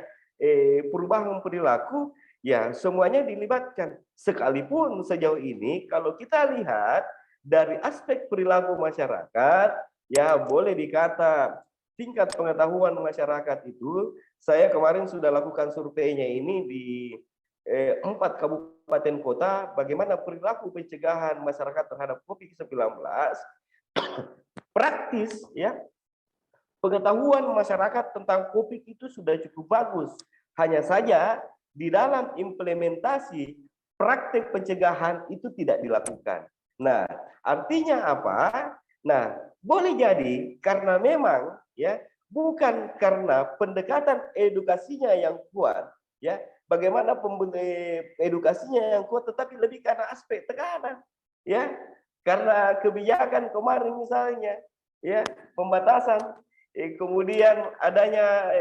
perubahan perilaku. Ya, semuanya dilibatkan. Sekalipun sejauh ini kalau kita lihat dari aspek perilaku masyarakat, ya boleh dikata tingkat pengetahuan masyarakat itu, saya kemarin sudah lakukan surveinya ini di 4 kabupaten kota, bagaimana perilaku pencegahan masyarakat terhadap COVID-19, praktis ya, pengetahuan masyarakat tentang COVID itu sudah cukup bagus. Hanya saja di dalam implementasi praktik pencegahan itu tidak dilakukan. Nah, artinya apa? Nah, boleh jadi karena memang ya bukan karena pendekatan edukasinya yang kuat, ya. Bagaimana edukasinya yang kuat, tetapi lebih karena aspek tekanan, ya. Karena kebijakan kemarin misalnya, ya, pembatasan, kemudian adanya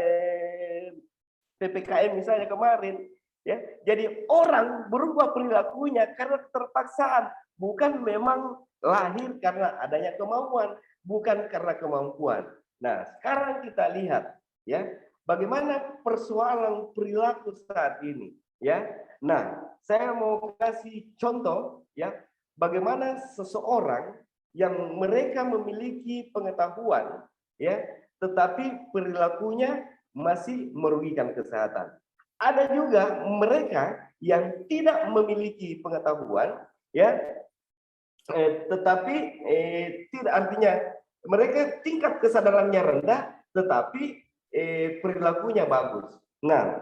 PPKM misalnya kemarin, ya, jadi orang berubah perilakunya karena keterpaksaan, bukan memang lahir karena adanya kemauan, bukan karena kemampuan. Nah, sekarang kita lihat, ya, bagaimana persoalan perilaku saat ini, ya. Nah, saya mau kasih contoh, ya, bagaimana seseorang yang mereka memiliki pengetahuan, ya, tetapi perilakunya masih merugikan kesehatan. Ada juga mereka yang tidak memiliki pengetahuan, ya, tetapi tidak, artinya mereka tingkat kesadarannya rendah, tetapi perilakunya bagus. Nah,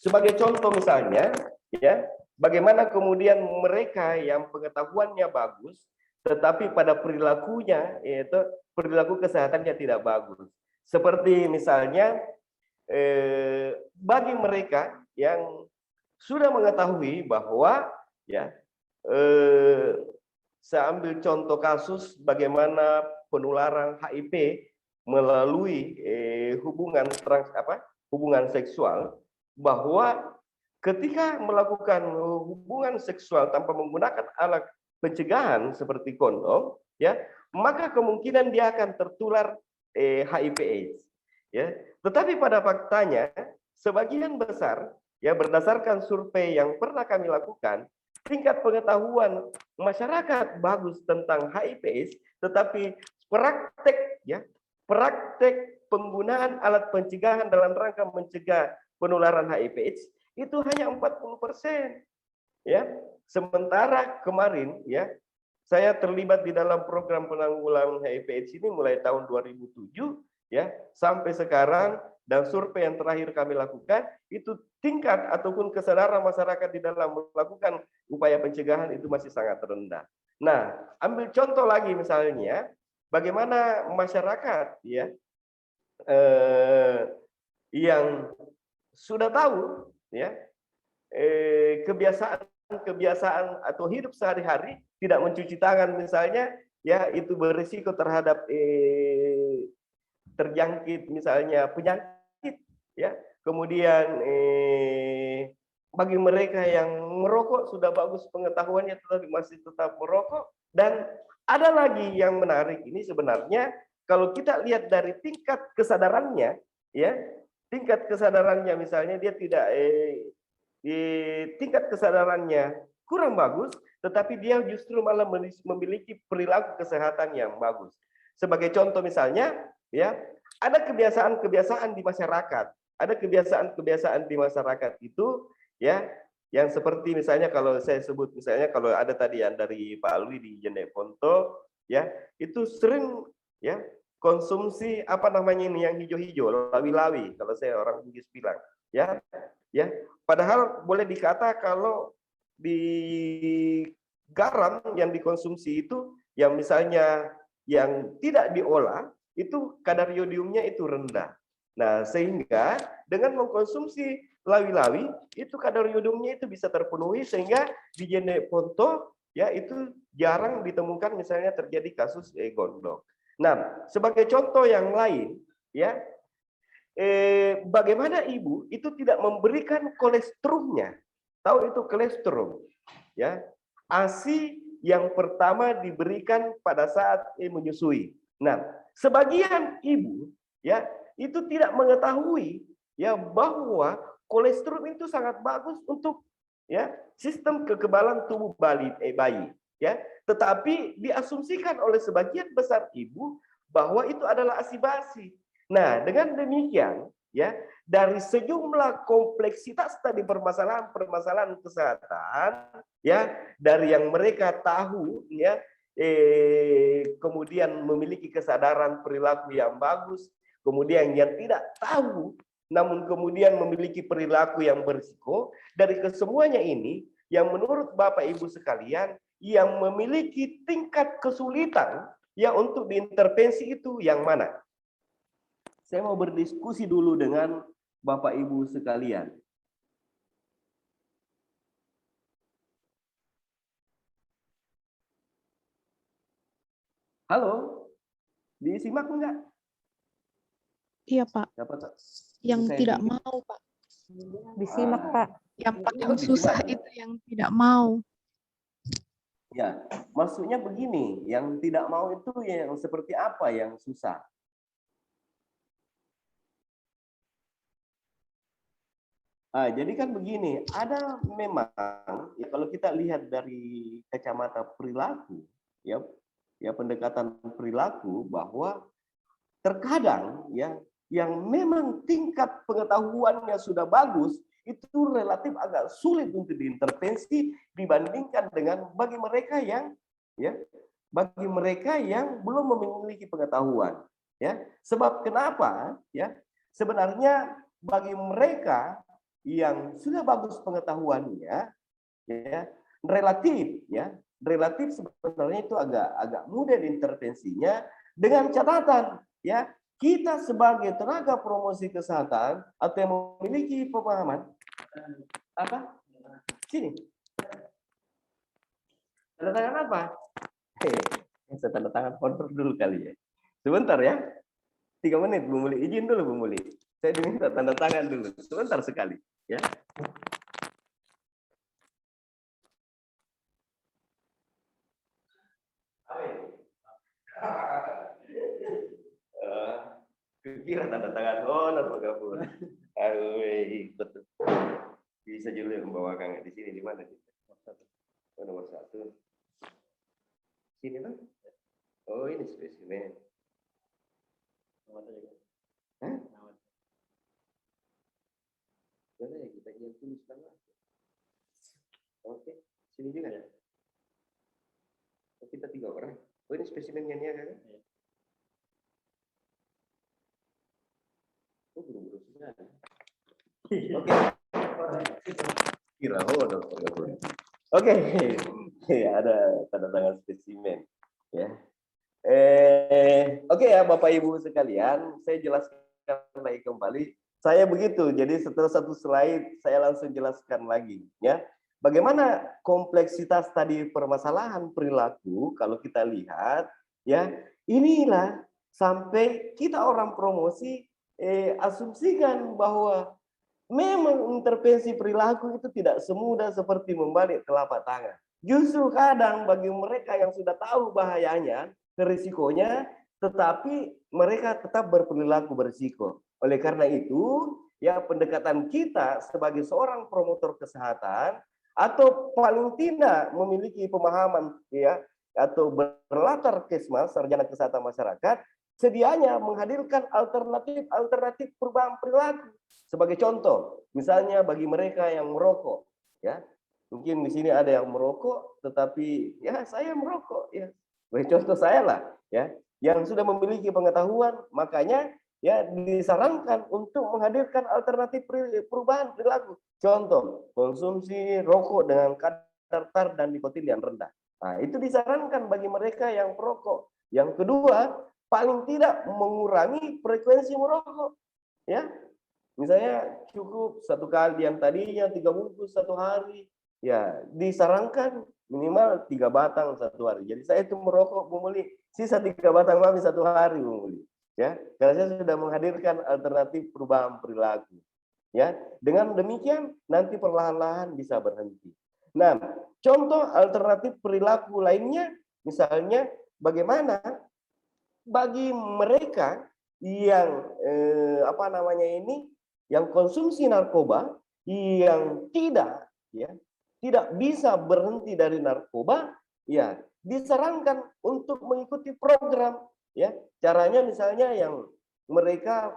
sebagai contoh misalnya, ya, bagaimana kemudian mereka yang pengetahuannya bagus, tetapi pada perilakunya, yaitu perilaku kesehatannya tidak bagus. Seperti misalnya bagi mereka yang sudah mengetahui bahwa, ya, saya ambil contoh kasus bagaimana penularan HIV melalui hubungan seksual, bahwa ketika melakukan hubungan seksual tanpa menggunakan alat pencegahan seperti kondom, ya, maka kemungkinan dia akan tertular HIV/AIDS, ya. Tetapi pada faktanya sebagian besar, ya, berdasarkan survei yang pernah kami lakukan, tingkat pengetahuan masyarakat bagus tentang HIV/AIDS, tetapi praktek, ya, praktek penggunaan alat pencegahan dalam rangka mencegah penularan HIV/AIDS itu hanya 40%, ya. Sementara kemarin, ya, saya terlibat di dalam program penanggulangan HIV/AIDS ini mulai tahun 2007, ya, sampai sekarang, dan survei yang terakhir kami lakukan itu tingkat ataupun kesadaran masyarakat di dalam melakukan upaya pencegahan itu masih sangat rendah. Nah, ambil contoh lagi misalnya bagaimana masyarakat, ya, yang sudah tahu, ya, kebiasaan atau hidup sehari-hari tidak mencuci tangan misalnya, ya, itu berisiko terhadap terjangkit misalnya penyakit, ya. Kemudian bagi mereka yang merokok sudah bagus pengetahuannya tetapi masih tetap merokok. Dan ada lagi yang menarik ini sebenarnya kalau kita lihat dari tingkat kesadarannya, ya, tingkat kesadarannya misalnya dia tidak di tingkat kesadarannya kurang bagus, tetapi dia justru malah memiliki perilaku kesehatan yang bagus. Sebagai contoh misalnya, ya, ada kebiasaan-kebiasaan di masyarakat, ada kebiasaan-kebiasaan di masyarakat itu, ya, yang seperti misalnya kalau saya sebut misalnya kalau ada tadi yang dari Pak Alwi di Jeneponto, ya, itu sering, ya, konsumsi apa namanya ini yang hijau-hijau, lawi-lawi kalau saya orang Bugis bilang, ya, ya. Padahal boleh dikata kalau di garam yang dikonsumsi itu yang misalnya yang tidak diolah itu kadar yodiumnya itu rendah. Nah, sehingga dengan mengkonsumsi lawi-lawi itu kadar yodiumnya itu bisa terpenuhi sehingga di Jeneponto ya itu jarang ditemukan misalnya terjadi kasus gondok. Nah, sebagai contoh yang lain ya bagaimana ibu itu tidak memberikan kolesterolnya. Tahu itu kolesterol ya. ASI yang pertama diberikan pada saat menyusui. Nah, sebagian ibu ya itu tidak mengetahui ya bahwa kolesterol itu sangat bagus untuk ya sistem kekebalan tubuh bayi ya, tetapi diasumsikan oleh sebagian besar ibu bahwa itu adalah ASI basi. Nah, dengan demikian ya dari sejumlah kompleksitas tadi permasalahan kesehatan ya dari yang mereka tahu ya kemudian memiliki kesadaran perilaku yang bagus, kemudian yang tidak tahu namun kemudian memiliki perilaku yang berisiko, dari kesemuanya ini yang menurut Bapak Ibu sekalian yang memiliki tingkat kesulitan ya untuk diintervensi itu yang mana? Saya mau berdiskusi dulu dengan Bapak Ibu sekalian. Halo, disimak enggak? Iya, Pak. Yang tidak mau, Pak. Disimak, Pak. Yang paling susah itu yang tidak mau. Ya, maksudnya begini, yang tidak mau itu yang seperti apa yang susah? Jadi kan begini, ada memang ya kalau kita lihat dari kacamata perilaku, ya pendekatan perilaku bahwa terkadang ya yang memang tingkat pengetahuannya sudah bagus itu relatif agak sulit untuk diintervensi dibandingkan dengan bagi mereka yang belum memiliki pengetahuan ya. Sebab kenapa ya? Sebenarnya bagi mereka yang sudah bagus pengetahuannya ya relatif sebenarnya itu agak mudah diintervensinya dengan catatan ya kita sebagai tenaga promosi kesehatan atau yang memiliki pemahaman apa sini tanda tangan apa saya tanda tangan kontrak dulu kali ya sebentar ya 3 menit Bu Muli izin dulu Bu Muli saya diminta tanda tangan dulu sebentar sekali ya. Kira tanda tangan honor Pak Gafur. Betul. Bisa juga membawakan di sini di mana kita? Nomor 1. Sini Bang. Oh ini spesimen. Hah? Mana ya kita yang tulis nama? Oke, sini juga ya. Kita 3 orang. Oh ini spesimennya nih kan? Oh buru-buru sudah. Oke. Kira honor. Oke. Ada tanda tangan spesimen ya. Oke ya Bapak Ibu sekalian, saya jelaskan lagi kembali. Saya begitu, jadi setelah satu slide saya langsung jelaskan lagi ya. Bagaimana kompleksitas tadi permasalahan perilaku kalau kita lihat ya, inilah sampai kita orang promosi asumsikan bahwa memang intervensi perilaku itu tidak semudah seperti membalik telapak tangan. Justru kadang bagi mereka yang sudah tahu bahayanya, risikonya, tetapi mereka tetap berperilaku berisiko. Oleh karena itu, ya pendekatan kita sebagai seorang promotor kesehatan atau paling tidak memiliki pemahaman ya atau berlatar Kesmas, sarjana kesehatan masyarakat, sedianya menghadirkan alternatif perubahan perilaku. Sebagai contoh, misalnya bagi mereka yang merokok, ya mungkin di sini ada yang merokok, tetapi ya saya merokok, ya sebagai contoh saya lah, ya yang sudah memiliki pengetahuan, makanya ya disarankan untuk menghadirkan alternatif perubahan perilaku. Contoh, konsumsi rokok dengan kadar tar dan nikotin yang rendah. Nah, itu disarankan bagi mereka yang perokok. Yang kedua, paling tidak mengurangi frekuensi merokok. Ya, misalnya cukup satu kali yang tadinya 3 bungkus satu hari, ya disarankan minimal 3 batang satu hari. Jadi saya itu merokok membeli sisa 3 batang mami satu hari membeli. Ya, karena saya sudah menghadirkan alternatif perubahan perilaku. Ya, dengan demikian nanti perlahan-lahan bisa berhenti. Nah, contoh alternatif perilaku lainnya, misalnya bagaimana bagi mereka yang yang konsumsi narkoba, yang tidak bisa berhenti dari narkoba, ya disarankan untuk mengikuti program. Ya, caranya misalnya yang mereka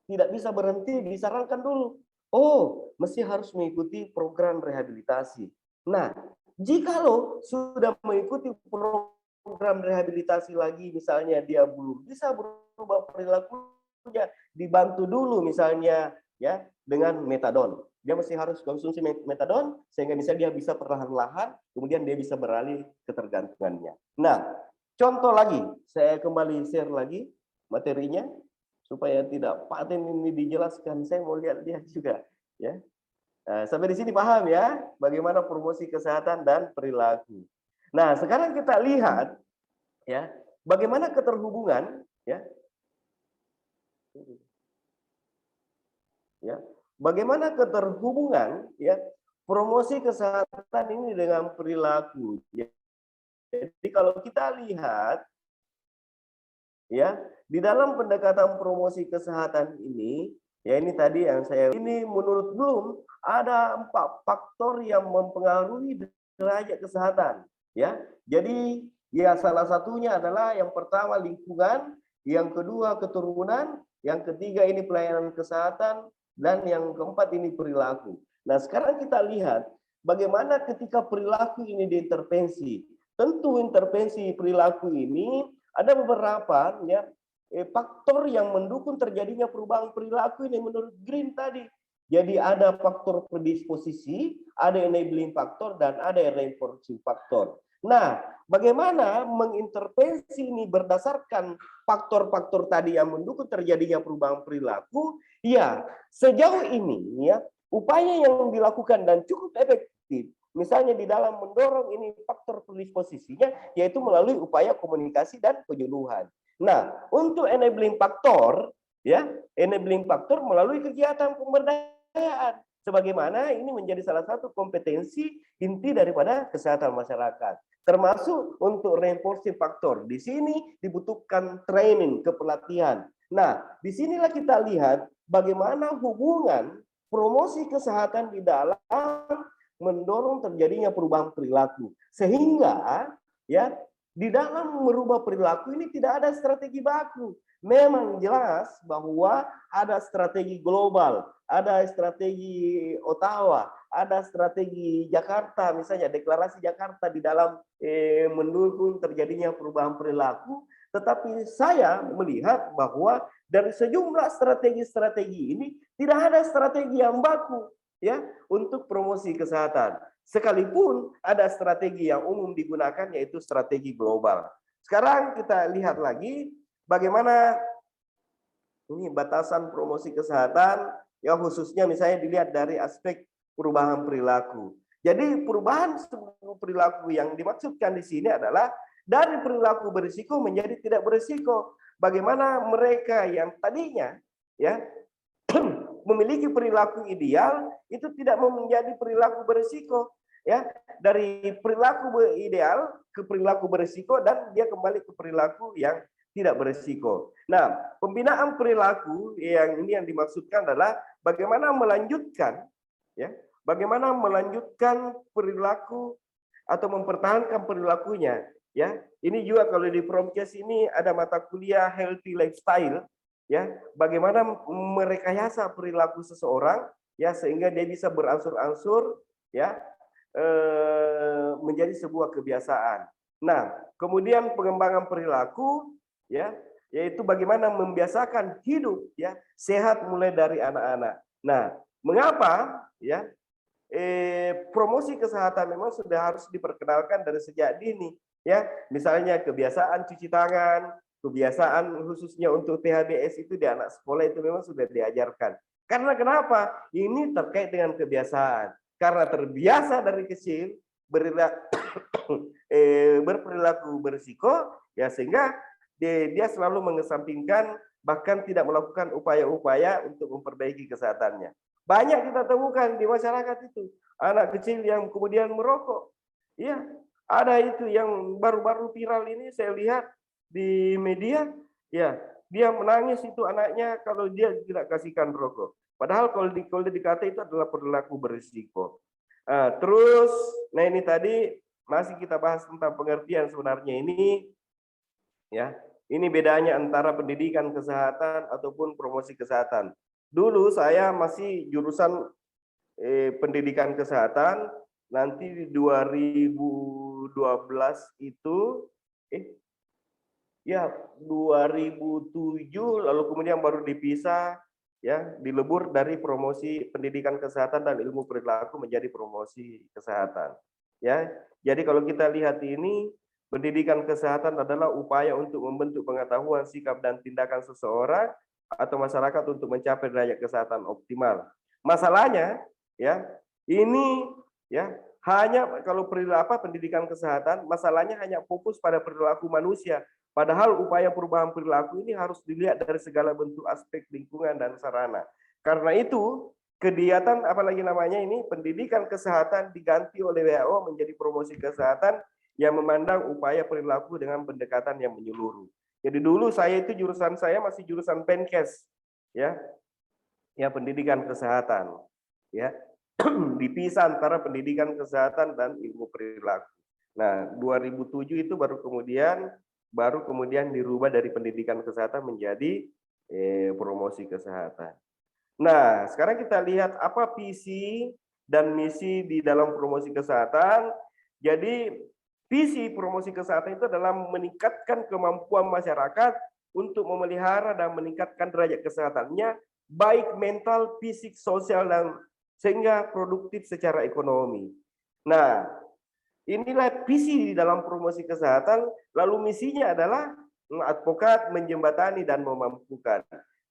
tidak bisa berhenti disarankan dulu. Oh, mesti harus mengikuti program rehabilitasi. Nah, jikalau sudah mengikuti program rehabilitasi lagi, misalnya dia belum bisa berubah perilakunya, dibantu dulu misalnya ya dengan metadon. Dia mesti harus konsumsi metadon sehingga dia bisa perlahan-lahan, kemudian dia bisa beralih ketergantungannya. Nah, contoh lagi, saya kembali share lagi materinya supaya tidak paten ini dijelaskan. Saya mau lihat juga, ya. Sampai di sini paham ya, bagaimana promosi kesehatan dan perilaku. Nah, sekarang kita lihat, ya, bagaimana keterhubungan, ya, bagaimana keterhubungan, ya, promosi kesehatan ini dengan perilaku. Jadi kalau kita lihat, ya, di dalam pendekatan promosi kesehatan ini, ya ini tadi yang ini menurut Bloom ada 4 faktor yang mempengaruhi derajat kesehatan, ya. Jadi ya salah satunya adalah yang pertama lingkungan, yang kedua keturunan, yang ketiga ini pelayanan kesehatan, dan yang keempat ini perilaku. Nah, sekarang kita lihat bagaimana ketika perilaku ini diintervensi. Tentu intervensi perilaku ini ada beberapa ya faktor yang mendukung terjadinya perubahan perilaku ini menurut Green tadi. Jadi ada faktor predisposisi, ada enabling faktor, dan ada reinforcing faktor. Nah, bagaimana mengintervensi ini berdasarkan faktor-faktor tadi yang mendukung terjadinya perubahan perilaku? Ya, sejauh ini ya upaya yang dilakukan dan cukup efektif. Misalnya di dalam mendorong ini faktor predisposisinya, yaitu melalui upaya komunikasi dan penyuluhan. Nah, untuk enabling faktor, ya, enabling faktor melalui kegiatan pemberdayaan. Sebagaimana ini menjadi salah satu kompetensi inti daripada kesehatan masyarakat. Termasuk untuk reinforcing faktor. Di sini dibutuhkan training, kepelatihan. Nah, disinilah kita lihat bagaimana hubungan promosi kesehatan di dalam mendorong terjadinya perubahan perilaku, sehingga ya di dalam merubah perilaku ini tidak ada strategi baku. Memang jelas bahwa ada strategi global, ada strategi Ottawa, ada strategi Jakarta, misalnya deklarasi Jakarta di dalam mendukung terjadinya perubahan perilaku. Tetapi saya melihat bahwa dari sejumlah strategi-strategi ini tidak ada strategi yang baku, ya, untuk promosi kesehatan. Sekalipun ada strategi yang umum digunakan, yaitu strategi global. Sekarang kita lihat lagi bagaimana ini batasan promosi kesehatan, ya khususnya misalnya dilihat dari aspek perubahan perilaku. Jadi perubahan perilaku yang dimaksudkan di sini adalah dari perilaku berisiko menjadi tidak berisiko. Bagaimana mereka yang tadinya ya memiliki perilaku ideal itu tidak menjadi perilaku berisiko, ya, dari perilaku ideal ke perilaku berisiko, dan dia kembali ke perilaku yang tidak berisiko. Nah, pembinaan perilaku yang ini yang dimaksudkan adalah bagaimana melanjutkan, ya, bagaimana melanjutkan perilaku atau mempertahankan perilakunya. Ya, ini juga kalau di Promkes ini ada mata kuliah healthy lifestyle, ya, bagaimana merekayasa perilaku seseorang, ya, sehingga dia bisa berangsur-angsur, ya, menjadi sebuah kebiasaan. Nah, kemudian pengembangan perilaku, ya, yaitu bagaimana membiasakan hidup, ya, sehat mulai dari anak-anak. Nah, mengapa, ya, promosi kesehatan memang sudah harus diperkenalkan dari sejak dini, ya, misalnya kebiasaan cuci tangan, kebiasaan khususnya untuk THBS itu di anak sekolah itu memang sudah diajarkan. Karena kenapa? Ini terkait dengan kebiasaan. Karena terbiasa dari kecil berperilaku berisiko, ya, sehingga dia selalu mengesampingkan bahkan tidak melakukan upaya-upaya untuk memperbaiki kesehatannya. Banyak kita temukan di masyarakat itu anak kecil yang kemudian merokok. Ya, ada itu yang baru-baru viral ini saya lihat di media, ya, dia menangis itu anaknya kalau dia tidak kasihkan rokok. Padahal kalau dikata itu adalah perilaku berisiko. Terus, nah ini tadi masih kita bahas tentang pengertian sebenarnya ini, ya, ini bedanya antara pendidikan kesehatan ataupun promosi kesehatan. Dulu saya masih jurusan pendidikan kesehatan, nanti di 2012 itu, ya 2007 lalu kemudian baru dipisah, ya, dilebur dari promosi pendidikan kesehatan dan ilmu perilaku menjadi promosi kesehatan. Ya, jadi kalau kita lihat ini, pendidikan kesehatan adalah upaya untuk membentuk pengetahuan, sikap dan tindakan seseorang atau masyarakat untuk mencapai derajat kesehatan optimal. Masalahnya, ya, ini, ya, hanya kalau pendidikan kesehatan, masalahnya hanya fokus pada perilaku manusia. Padahal upaya perubahan perilaku ini harus dilihat dari segala bentuk aspek lingkungan dan sarana. Karena itu, kegiatan apalagi namanya ini pendidikan kesehatan diganti oleh WHO menjadi promosi kesehatan yang memandang upaya perilaku dengan pendekatan yang menyeluruh. Jadi dulu saya itu jurusan saya masih jurusan Penkes, ya, ya, pendidikan kesehatan, ya, dipisah antara pendidikan kesehatan dan ilmu perilaku. Nah, 2007 itu baru kemudian dirubah dari pendidikan kesehatan menjadi promosi kesehatan. Nah, sekarang kita lihat apa visi dan misi di dalam promosi kesehatan. Jadi, visi promosi kesehatan itu adalah meningkatkan kemampuan masyarakat untuk memelihara dan meningkatkan derajat kesehatannya, baik mental, fisik, sosial, dan sehingga produktif secara ekonomi. Nah, inilah visi di dalam promosi kesehatan, lalu misinya adalah mengadvokat, menjembatani, dan memampukan.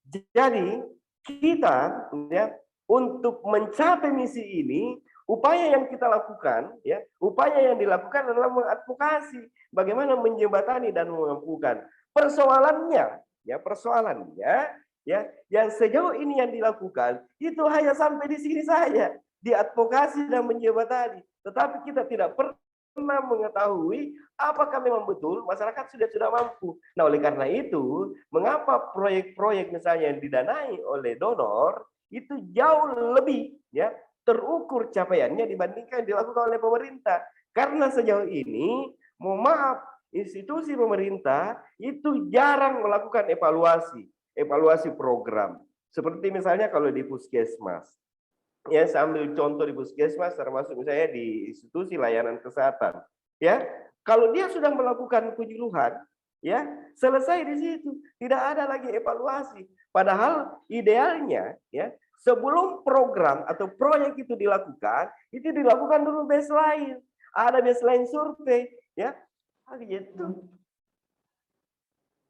Jadi, kita, ya, untuk mencapai misi ini, upaya yang kita lakukan, ya, upaya yang dilakukan adalah mengadvokasi, bagaimana menjembatani dan memampukan. Persoalannya, ya, yang sejauh ini yang dilakukan itu hanya sampai di sini saja, diadvokasi dan menjembatani. Tetapi kita tidak pernah mengetahui apakah memang betul masyarakat sudah mampu. Nah, oleh karena itu, mengapa proyek-proyek misalnya yang didanai oleh donor itu jauh lebih, ya, terukur capaiannya dibandingkan dilakukan oleh pemerintah. Karena sejauh ini, mohon maaf, institusi pemerintah itu jarang melakukan evaluasi program. Seperti misalnya kalau di puskesmas. Ya, saya ambil contoh di puskesmas, termasuk misalnya di institusi layanan kesehatan. Ya, kalau dia sudah melakukan penyuluhan, ya, selesai di situ, tidak ada lagi evaluasi. Padahal idealnya, ya, sebelum program atau proyek itu dilakukan dulu baseline. Ada baseline survei, ya. Gitu.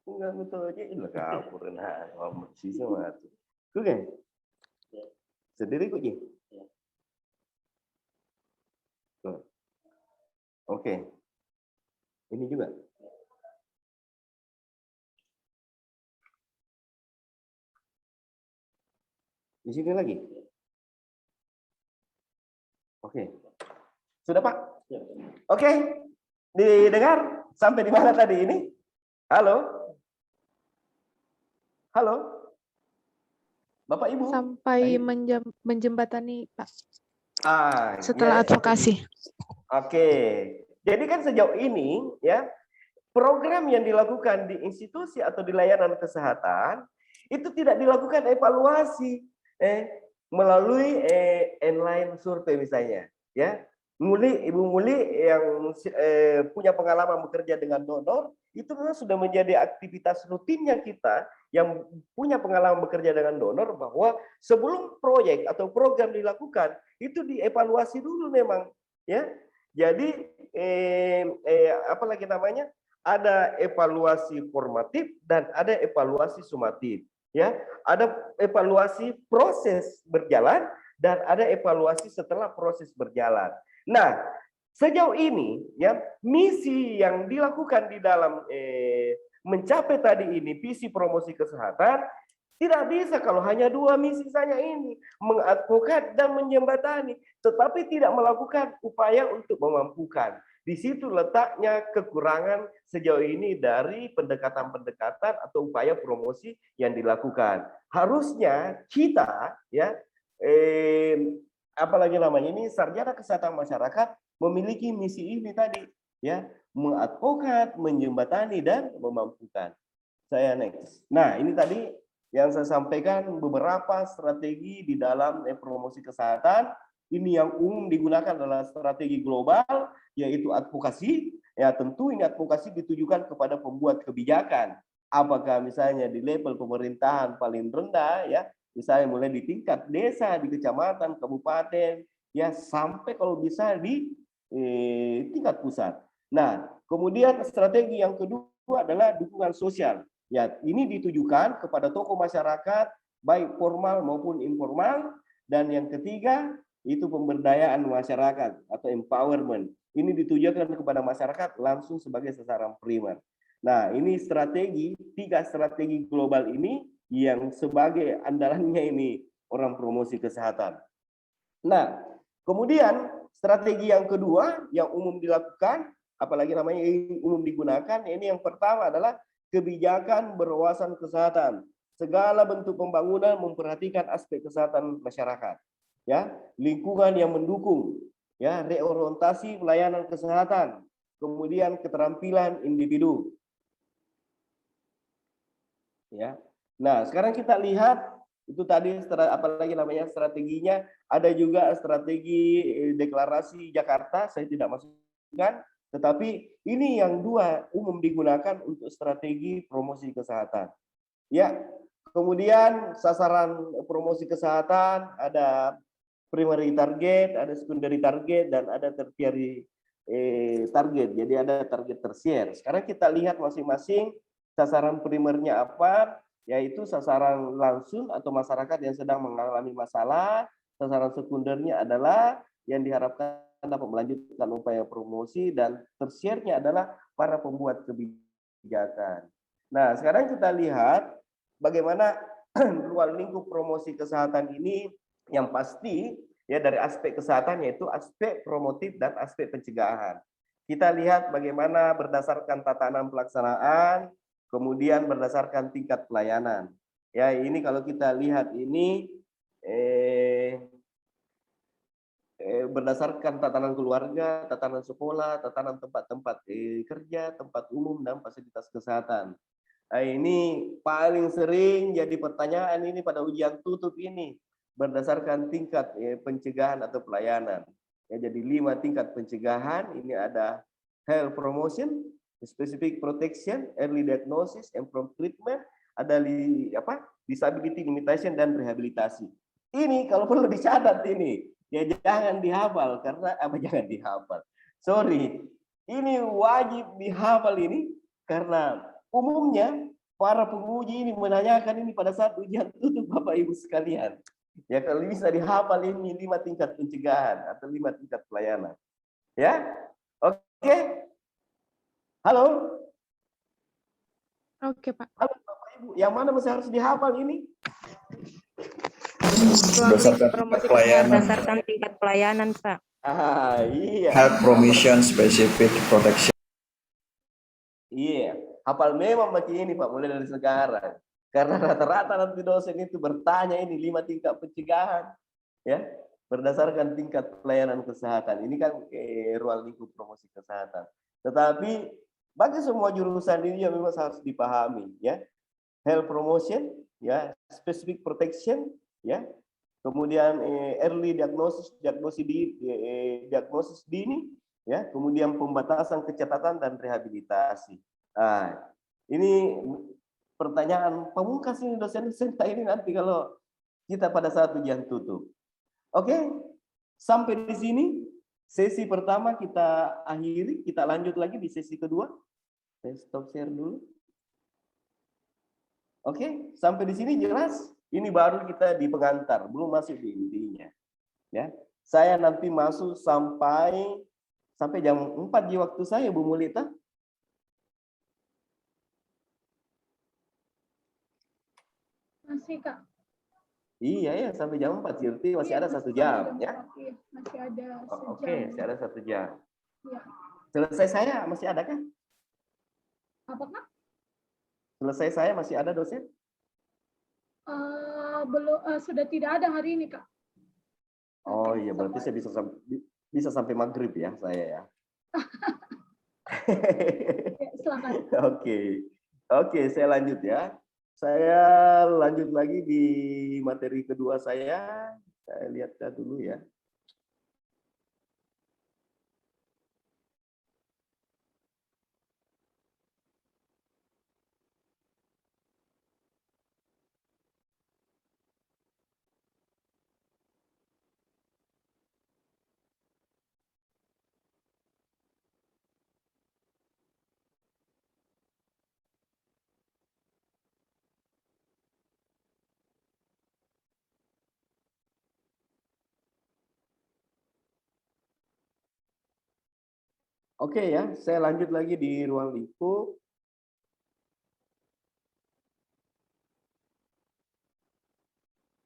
Enggak betul aja ini kapur nah, sih sama itu. Oke. Sendiri kok, Ji? Oke. Ini juga. Di sini lagi. Oke. Sudah, Pak? Oke. Didengar sampai di mana tadi ini? Halo? Halo? Bapak Ibu? Sampai menjembatani, Pak. ya, Setelah advokasi. Oke. Jadi kan sejauh ini ya program yang dilakukan di institusi atau di layanan kesehatan itu tidak dilakukan evaluasi melalui online survei misalnya, ya. Ibu Muli yang punya pengalaman bekerja dengan donor itu memang sudah menjadi aktivitas rutinnya kita yang punya pengalaman bekerja dengan donor, bahwa sebelum proyek atau program dilakukan itu dievaluasi dulu memang, ya. Jadi apalagi namanya, ada evaluasi formatif dan ada evaluasi sumatif, ya. Ada evaluasi proses berjalan dan ada evaluasi setelah proses berjalan. Nah, sejauh ini ya misi yang dilakukan di dalam mencapai tadi ini visi promosi kesehatan tidak bisa kalau hanya 2 misi saja ini, mengadvokat dan menjembatani, tetapi tidak melakukan upaya untuk memampukan. Di situ letaknya kekurangan sejauh ini dari pendekatan-pendekatan atau upaya promosi yang dilakukan. Harusnya kita ya apalagi namanya ini sarjana kesehatan masyarakat memiliki misi ini tadi, ya, mengadvokat, menjembatani dan memampukan. Saya next. Nah, ini tadi yang saya sampaikan beberapa strategi di dalam promosi kesehatan. Ini yang umum digunakan adalah strategi global, yaitu advokasi. Ya, tentu ini advokasi ditujukan kepada pembuat kebijakan. Apakah misalnya di level pemerintahan paling rendah, ya, misalnya mulai di tingkat desa, di kecamatan, kabupaten, ya sampai kalau bisa di tingkat pusat. Nah, kemudian strategi yang kedua adalah dukungan sosial. Ya, ini ditujukan kepada tokoh masyarakat, baik formal maupun informal. Dan yang ketiga, itu pemberdayaan masyarakat atau empowerment. Ini ditujukan kepada masyarakat langsung sebagai sasaran primer. Nah, ini strategi, 3 strategi global ini yang sebagai andalannya ini orang promosi kesehatan. Nah, kemudian strategi yang kedua yang umum dilakukan, apalagi namanya umum digunakan, ini yang pertama adalah kebijakan berwawasan kesehatan. Segala bentuk pembangunan memperhatikan aspek kesehatan masyarakat. Ya, lingkungan yang mendukung, ya, reorientasi pelayanan kesehatan, kemudian keterampilan individu. Ya. Nah, sekarang kita lihat itu tadi apalagi namanya strateginya, ada juga strategi deklarasi Jakarta, saya tidak masukkan, tetapi ini yang 2 umum digunakan untuk strategi promosi kesehatan. Ya, kemudian sasaran promosi kesehatan ada primary target, ada secondary target, dan ada tertiary target. Jadi ada target tersier. Sekarang kita lihat masing-masing sasaran primernya apa, yaitu sasaran langsung atau masyarakat yang sedang mengalami masalah. Sasaran sekundernya adalah yang diharapkan dapat melanjutkan upaya promosi, dan tersiernya adalah para pembuat kebijakan. Nah, sekarang kita lihat bagaimana ruang lingkup promosi kesehatan ini. Yang pasti ya dari aspek kesehatan yaitu aspek promotif dan aspek pencegahan. Kita lihat bagaimana berdasarkan tatanan pelaksanaan, kemudian berdasarkan tingkat pelayanan. Ya, ini kalau kita lihat ini berdasarkan tatanan keluarga, tatanan sekolah, tatanan tempat-tempat kerja, tempat umum, dan fasilitas kesehatan. Nah, ini paling sering jadi pertanyaan ini pada ujian tutup ini, berdasarkan tingkat pencegahan atau pelayanan. Ya, jadi 5 tingkat pencegahan, ini ada health promotion, specific protection, early diagnosis, and prompt treatment, ada disability limitation dan rehabilitasi. Ini kalau perlu dicatat ini, ya jangan dihafal karena jangan dihafal. Sorry, ini wajib dihafal ini karena umumnya para penguji ini menanyakan ini pada saat ujian tutup Bapak Ibu sekalian. Ya, kalau bisa dihafal ini 5 tingkat pencegahan atau 5 tingkat pelayanan. Ya, oke. Halo. Oke, Pak. Halo Bapak Ibu, yang mana masih harus dihafal ini? Berdasarkan tingkat pelayanan, Pak. Iya. Health promotion, specific protection. Iya, hafal memang macam ini Pak, mulai dari sekarang. Karena rata-rata nanti dosen itu bertanya ini 5 tingkat pencegahan, ya, berdasarkan tingkat pelayanan kesehatan. Ini kan ruang lingkup promosi kesehatan. Tetapi bagi semua jurusan ini yang memang harus dipahami, ya, health promotion, ya, specific protection, ya, kemudian early diagnosis, diagnosis dini, ya, kemudian pembatasan kecacatan dan rehabilitasi. Nah, ini pertanyaan pamungkas ini dosen-dosen ini nanti kalau kita pada saat ujian tutup. Oke, sampai di sini sesi pertama kita akhiri, kita lanjut lagi di sesi kedua. Saya stop share dulu. Oke, sampai di sini jelas. Ini baru kita di pengantar, belum masuk di intinya. Ya, saya nanti masuk sampai jam 4 di waktu saya, Bu Mulita. Masih, Kak. Iya ya, sampai jam 4 berarti masih ada 1 jam, ya. Masih ada sejam. Oke, masih ada 1 jam. Ya. Selesai saya masih ada kan? Apa, Kak? Selesai saya masih ada dosen? Belum, sudah tidak ada hari ini, Kak. Oh iya, berarti saya bisa sampai maghrib ya saya ya. Silakan. Oke, saya lanjut ya. Saya lanjut lagi di materi kedua saya. Saya lihat dulu ya. Oke ya, saya lanjut lagi di ruang lingkup.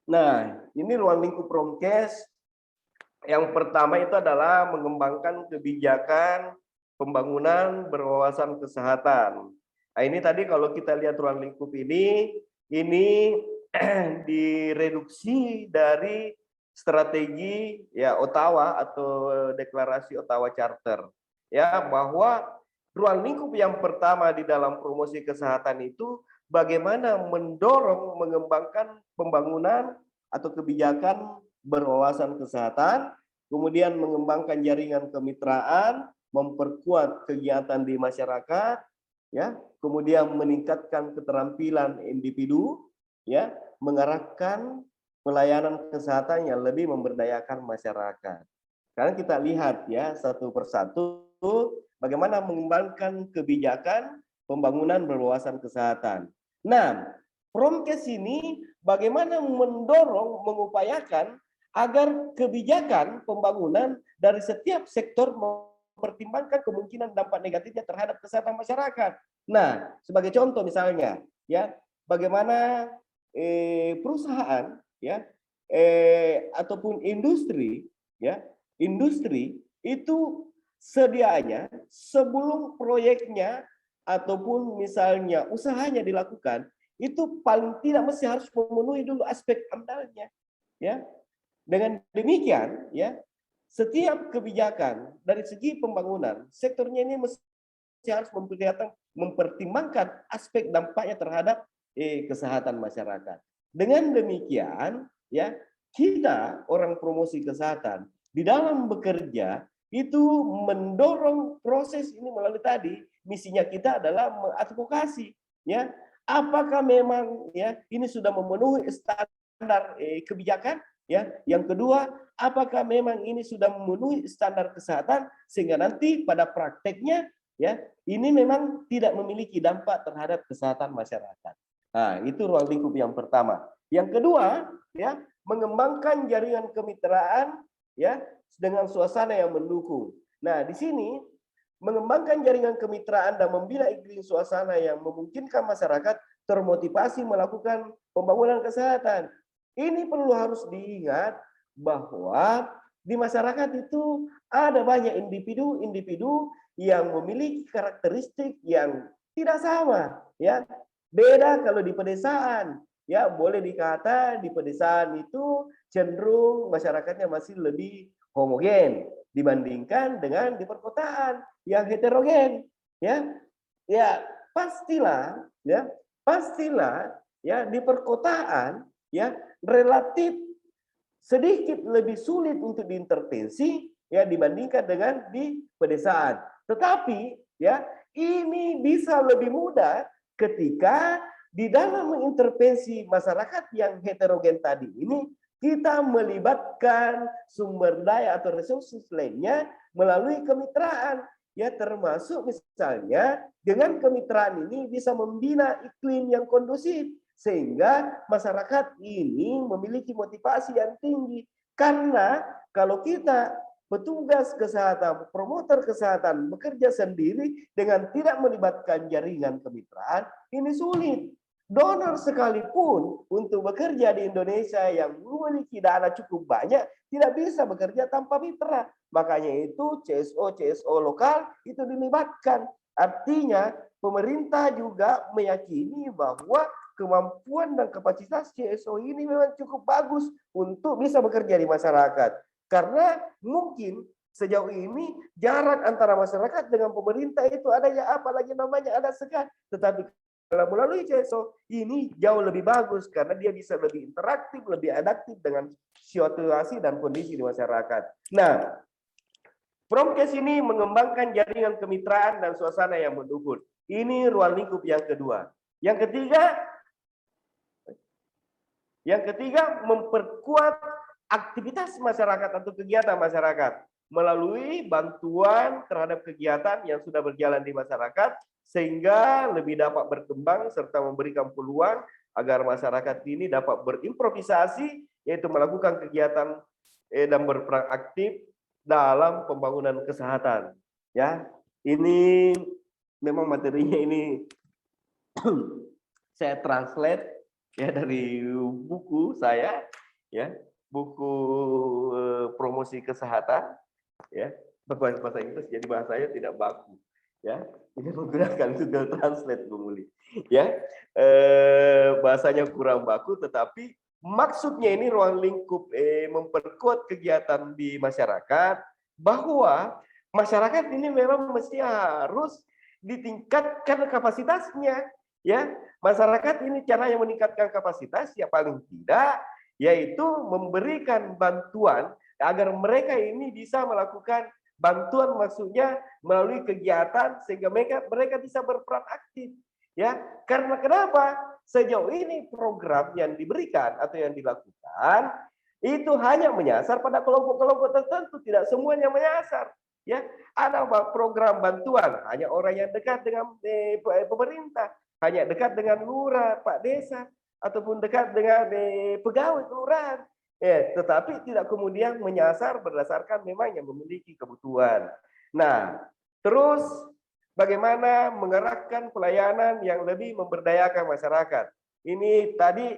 Nah, ini ruang lingkup Promkes. Yang pertama itu adalah mengembangkan kebijakan pembangunan berwawasan kesehatan. Nah, ini tadi kalau kita lihat ruang lingkup ini direduksi dari strategi ya Ottawa atau deklarasi Ottawa Charter. Ya, bahwa ruang lingkup yang pertama di dalam promosi kesehatan itu bagaimana mendorong mengembangkan pembangunan atau kebijakan berwawasan kesehatan, kemudian mengembangkan jaringan kemitraan, memperkuat kegiatan di masyarakat, ya, kemudian meningkatkan keterampilan individu, ya, mengarahkan pelayanan kesehatan yang lebih memberdayakan masyarakat. Sekarang kita lihat ya satu persatu bagaimana mengembangkan kebijakan pembangunan berwawasan kesehatan. Nah, Promkes ini bagaimana mendorong, mengupayakan agar kebijakan pembangunan dari setiap sektor mempertimbangkan kemungkinan dampak negatifnya terhadap kesehatan masyarakat. Nah, sebagai contoh misalnya, ya, bagaimana perusahaan, ya, ataupun industri, ya, industri itu sedianya sebelum proyeknya ataupun misalnya usahanya dilakukan itu paling tidak mesti harus memenuhi dulu aspek amdalnya, ya. Dengan demikian, ya, setiap kebijakan dari segi pembangunan sektornya ini mesti harus mempertimbangkan aspek dampaknya terhadap kesehatan masyarakat. Dengan demikian, ya, kita orang promosi kesehatan di dalam bekerja itu mendorong proses ini melalui tadi misinya kita adalah mengadvokasi, ya, apakah memang ya ini sudah memenuhi standar kebijakan, ya, yang kedua apakah memang ini sudah memenuhi standar kesehatan sehingga nanti pada prakteknya ya ini memang tidak memiliki dampak terhadap kesehatan masyarakat. Nah, itu ruang lingkup yang pertama. Yang kedua, ya, mengembangkan jaringan kemitraan, ya, dengan suasana yang mendukung. Nah, di sini mengembangkan jaringan kemitraan dan membina iklim suasana yang memungkinkan masyarakat termotivasi melakukan pembangunan kesehatan. Ini perlu harus diingat bahwa di masyarakat itu ada banyak individu-individu yang memiliki karakteristik yang tidak sama, ya. Beda kalau di pedesaan. Ya, boleh dikata di pedesaan itu cenderung masyarakatnya masih lebih homogen dibandingkan dengan di perkotaan yang heterogen. Ya, pastilah ya di perkotaan ya relatif sedikit lebih sulit untuk diintervensi ya dibandingkan dengan di pedesaan. Tetapi ya ini bisa lebih mudah ketika di dalam mengintervensi masyarakat yang heterogen tadi ini kita melibatkan sumber daya atau resursus lainnya melalui kemitraan. Ya, termasuk misalnya dengan kemitraan ini bisa membina iklim yang kondusif sehingga masyarakat ini memiliki motivasi yang tinggi. Karena kalau kita petugas kesehatan, promotor kesehatan bekerja sendiri dengan tidak melibatkan jaringan kemitraan, ini sulit. Donor sekalipun untuk bekerja di Indonesia yang memiliki dana cukup banyak tidak bisa bekerja tanpa mitra. Makanya itu CSO lokal itu dilibatkan. Artinya pemerintah juga meyakini bahwa kemampuan dan kapasitas CSO ini memang cukup bagus untuk bisa bekerja di masyarakat. Karena mungkin sejauh ini jarak antara masyarakat dengan pemerintah itu adanya apalagi namanya ada sekat. Tetapi kalau melalui CSO ini jauh lebih bagus karena dia bisa lebih interaktif, lebih adaptif dengan situasi dan kondisi di masyarakat. Nah, Promkes ini mengembangkan jaringan kemitraan dan suasana yang mendukung. Ini ruang lingkup yang kedua. Yang ketiga memperkuat aktivitas masyarakat atau kegiatan masyarakat melalui bantuan terhadap kegiatan yang sudah berjalan di masyarakat sehingga lebih dapat berkembang serta memberikan peluang agar masyarakat ini dapat berimprovisasi yaitu melakukan kegiatan dan berperan aktif dalam pembangunan kesehatan. Ya, ini memang materinya ini saya translate ya dari buku saya ya, buku promosi kesehatan ya, bahasa Inggris jadi bahasanya tidak baku ya, ini menggunakan Google Translate Bu Muli ya, bahasanya kurang baku tetapi maksudnya ini ruang lingkup memperkuat kegiatan di masyarakat bahwa masyarakat ini memang mesti harus ditingkatkan kapasitasnya ya. Masyarakat ini cara yang meningkatkan kapasitas ya paling tidak yaitu memberikan bantuan agar mereka ini bisa melakukan bantuan maksudnya melalui kegiatan sehingga mereka bisa berperan aktif ya. Karena kenapa? Sejauh ini program yang diberikan atau yang dilakukan itu hanya menyasar pada kelompok-kelompok tertentu, tidak semuanya menyasar ya. Ada program bantuan hanya orang yang dekat dengan pemerintah, hanya dekat dengan lurah, Pak Desa ataupun dekat dengan pegawai kelurahan. Tetapi tidak kemudian menyasar berdasarkan memang yang memiliki kebutuhan. Nah, terus bagaimana mengerahkan pelayanan yang lebih memberdayakan masyarakat. Ini tadi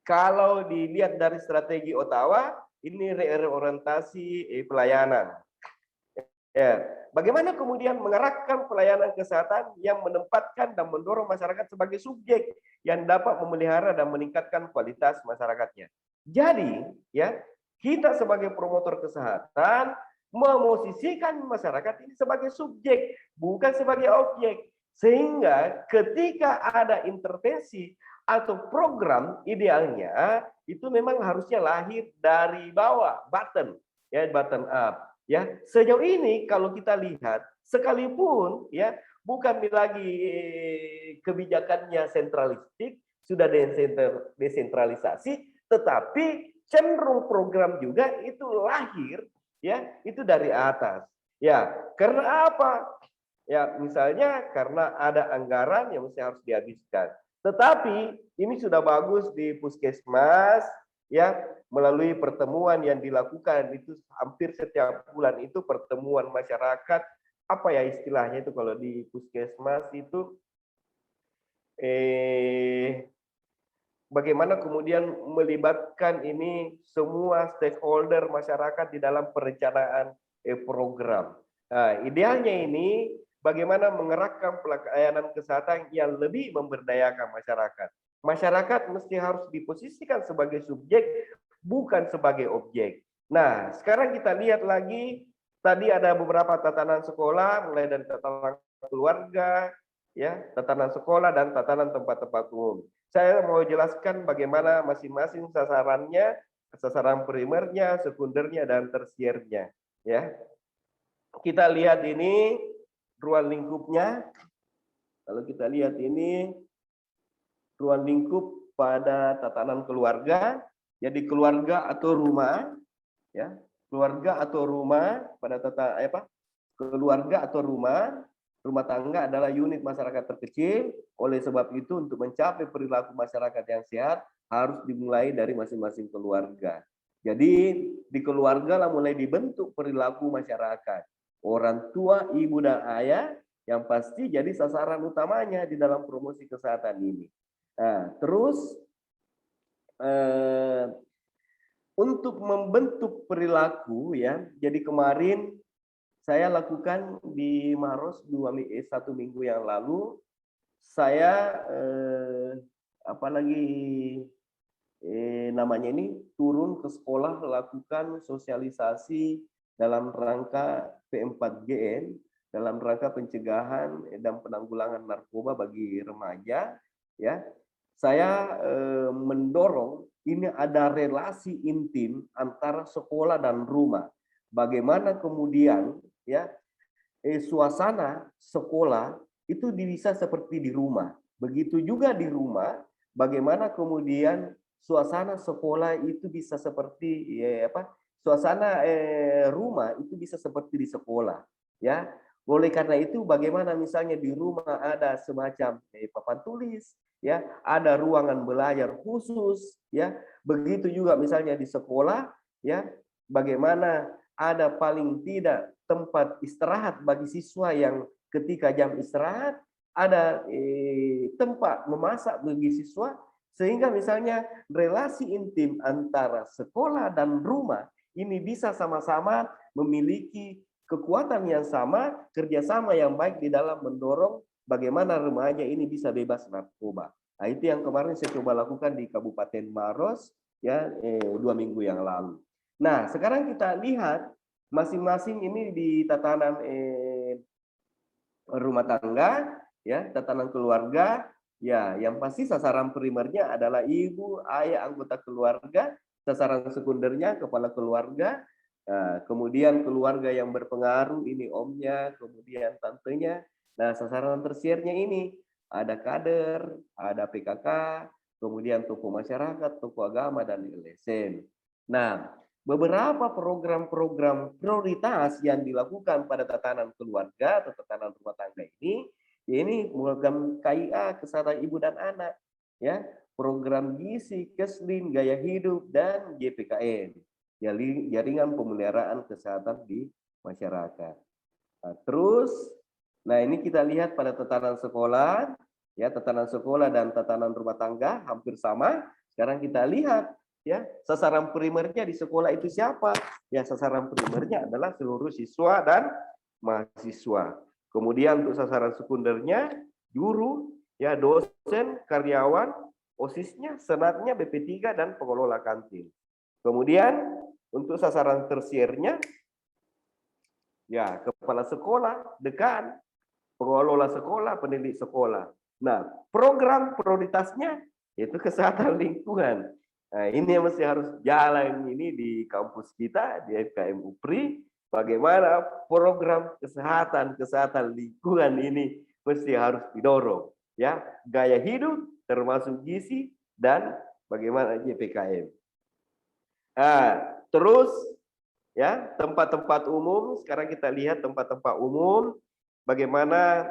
kalau dilihat dari strategi Ottawa, ini reorientasi pelayanan. Ya, bagaimana kemudian mengarahkan pelayanan kesehatan yang menempatkan dan mendorong masyarakat sebagai subjek yang dapat memelihara dan meningkatkan kualitas masyarakatnya. Jadi, ya, kita sebagai promotor kesehatan memosisikan masyarakat ini sebagai subjek, bukan sebagai objek. Sehingga ketika ada intervensi atau program idealnya itu memang harusnya lahir dari bawah, bottom up. Ya, sejauh ini kalau kita lihat sekalipun ya bukan lagi kebijakannya sentralistik, sudah desentralisasi, tetapi cenderung program juga itu lahir ya itu dari atas. Ya, karena apa? Ya, misalnya karena ada anggaran yang mesti harus dihabiskan. Tetapi ini sudah bagus di puskesmas ya, melalui pertemuan yang dilakukan itu hampir setiap bulan itu pertemuan masyarakat, apa ya istilahnya itu kalau di puskesmas itu bagaimana kemudian melibatkan ini semua stakeholder masyarakat di dalam perencanaan program. Nah, idealnya ini bagaimana mengerahkan pelayanan kesehatan yang lebih memberdayakan masyarakat. Masyarakat mesti harus diposisikan sebagai subjek, bukan sebagai objek. Nah, sekarang kita lihat lagi, tadi ada beberapa tatanan sekolah, mulai dari tatanan keluarga, ya, tatanan sekolah dan tatanan tempat-tempat umum. Saya mau jelaskan bagaimana masing-masing sasarannya, sasaran primernya, sekundernya, dan tersiernya. Ya, kita lihat ini ruang lingkupnya. Kalau kita lihat ini ruang lingkup pada tatanan keluarga, jadi keluarga atau rumah, ya, keluarga atau rumah pada keluarga atau rumah tangga adalah unit masyarakat terkecil. Oleh sebab itu, untuk mencapai perilaku masyarakat yang sehat harus dimulai dari masing-masing keluarga. Jadi di keluarga lah mulai dibentuk perilaku masyarakat. Orang tua, ibu dan ayah yang pasti jadi sasaran utamanya di dalam promosi kesehatan ini. Nah, terus untuk membentuk perilaku, ya, jadi kemarin saya lakukan di Maros 1 minggu yang lalu, saya namanya ini turun ke sekolah melakukan sosialisasi dalam rangka P4GN, dalam rangka pencegahan dan penanggulangan narkoba bagi remaja, ya. Saya mendorong ini ada relasi intim antara sekolah dan rumah. Bagaimana kemudian, ya, suasana sekolah itu bisa seperti di rumah. Begitu juga di rumah, bagaimana kemudian suasana sekolah itu bisa seperti suasana rumah itu bisa seperti di sekolah, ya. Oleh karena itu, bagaimana misalnya di rumah ada semacam papan tulis, ya, ada ruangan belajar khusus, ya. Begitu juga misalnya di sekolah, ya, bagaimana ada paling tidak tempat istirahat bagi siswa yang ketika jam istirahat ada tempat memasak bagi siswa, sehingga misalnya relasi intim antara sekolah dan rumah ini bisa sama-sama memiliki kekuatan yang sama, kerjasama yang baik di dalam mendorong bagaimana remaja ini bisa bebas narkoba. Nah, itu yang kemarin saya coba lakukan di Kabupaten Maros, ya, 2 minggu yang lalu. Nah, sekarang kita lihat masing-masing ini di tatanan rumah tangga, ya, tatanan keluarga, ya, yang pasti sasaran primernya adalah ibu, ayah, anggota keluarga, sasaran sekundernya kepala keluarga. Nah, kemudian keluarga yang berpengaruh ini omnya, kemudian tantenya. Nah, sasaran tersiernya ini ada kader, ada PKK, kemudian tokoh masyarakat, tokoh agama, dan LSM. Nah, beberapa program-program prioritas yang dilakukan pada tatanan keluarga atau tatanan rumah tangga ini program KIA, kesehatan ibu dan anak, ya, program gizi, Keslin, gaya hidup, dan JPKN. Jaringan pemeliharaan kesehatan di masyarakat. Nah, terus, nah ini kita lihat pada tatanan sekolah, ya, tatanan sekolah dan tatanan rumah tangga hampir sama. Sekarang kita lihat, ya, sasaran primernya di sekolah itu siapa? Ya, sasaran primernya adalah seluruh siswa dan mahasiswa. Kemudian untuk sasaran sekundernya, guru, ya, dosen, karyawan, OSIS-nya, senatnya, BP3, dan pengelola kantin. Kemudian untuk sasaran tersiernya, ya, kepala sekolah, dekan, pengelola sekolah, pendidik sekolah. Nah, program prioritasnya yaitu kesehatan lingkungan. Nah, ini yang mesti harus jalan ini di kampus kita, di FKM UPRI, bagaimana program kesehatan lingkungan ini mesti harus didorong, ya, gaya hidup termasuk gizi dan bagaimana JPKM. Nah, terus, ya, tempat-tempat umum. Sekarang kita lihat tempat-tempat umum, bagaimana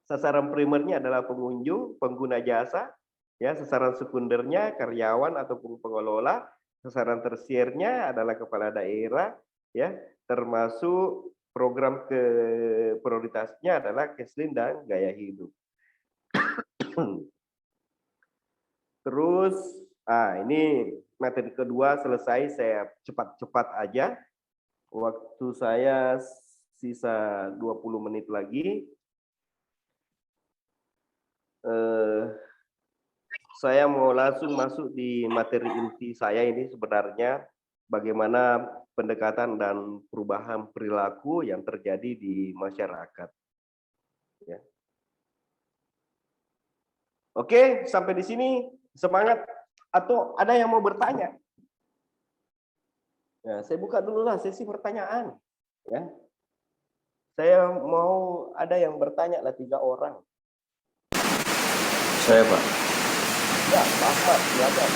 sasaran primernya adalah pengunjung, pengguna jasa, ya, sasaran sekundernya karyawan ataupun pengelola, sasaran tersiernya adalah kepala daerah, ya, termasuk program prioritasnya adalah Keslin dan gaya hidup. Terus, ini materi kedua selesai, saya cepat-cepat aja. Waktu saya sisa 20 menit lagi. saya mau langsung masuk di materi inti saya ini sebenarnya bagaimana pendekatan dan perubahan perilaku yang terjadi di masyarakat. Ya. Oke, sampai di sini semangat atau ada yang mau bertanya? Ya, saya buka dulu lah sesi pertanyaan. Ya, saya mau ada yang bertanya lah 3 orang. Saya Pak. Ya, Pak Ahmad, silakan.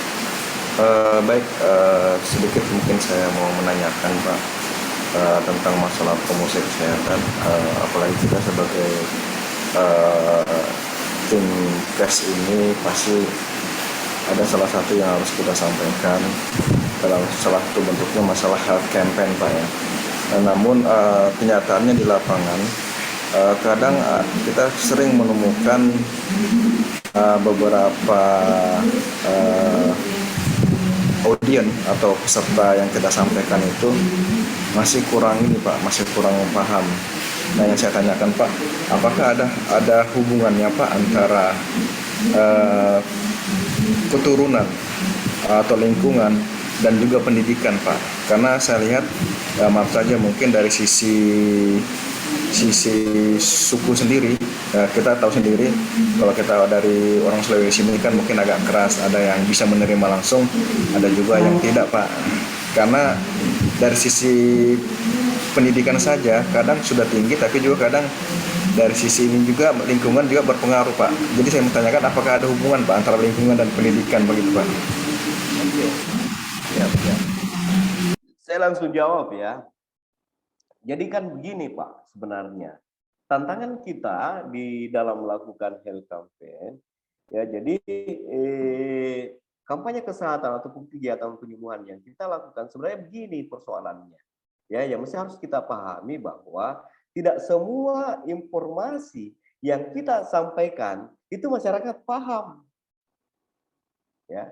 Baik, sedikit mungkin saya mau menanyakan Pak tentang masalah promosi kesehatan, apalagi kita sebagai tim KES ini pasti ada salah satu yang harus kita sampaikan dalam salah satu bentuknya masalah health campaign Pak ya. Namun kenyataannya di lapangan kadang kita sering menemukan beberapa audien atau peserta yang kita sampaikan itu masih kurang ini Pak, masih kurang paham. Nah yang saya tanyakan Pak, apakah ada hubungannya Pak antara keturunan atau lingkungan dan juga pendidikan Pak? Karena saya lihat maaf saja mungkin dari sisi suku sendiri, kita tahu sendiri kalau kita dari orang Sulawesi ini kan mungkin agak keras, ada yang bisa menerima langsung, ada juga yang tidak Pak. Karena dari sisi pendidikan saja kadang sudah tinggi, tapi juga kadang dari sisi ini juga lingkungan juga berpengaruh Pak. Jadi saya menanyakan apakah ada hubungan Pak antara lingkungan dan pendidikan begitu Pak? Oke. Ya. Saya langsung jawab ya. Jadi kan begini Pak, sebenarnya tantangan kita di dalam melakukan health campaign ya, jadi kampanye kesehatan ataupun kegiatan penyembuhan yang kita lakukan sebenarnya begini persoalannya. Ya, yang mesti harus kita pahami bahwa tidak semua informasi yang kita sampaikan itu masyarakat paham. Ya.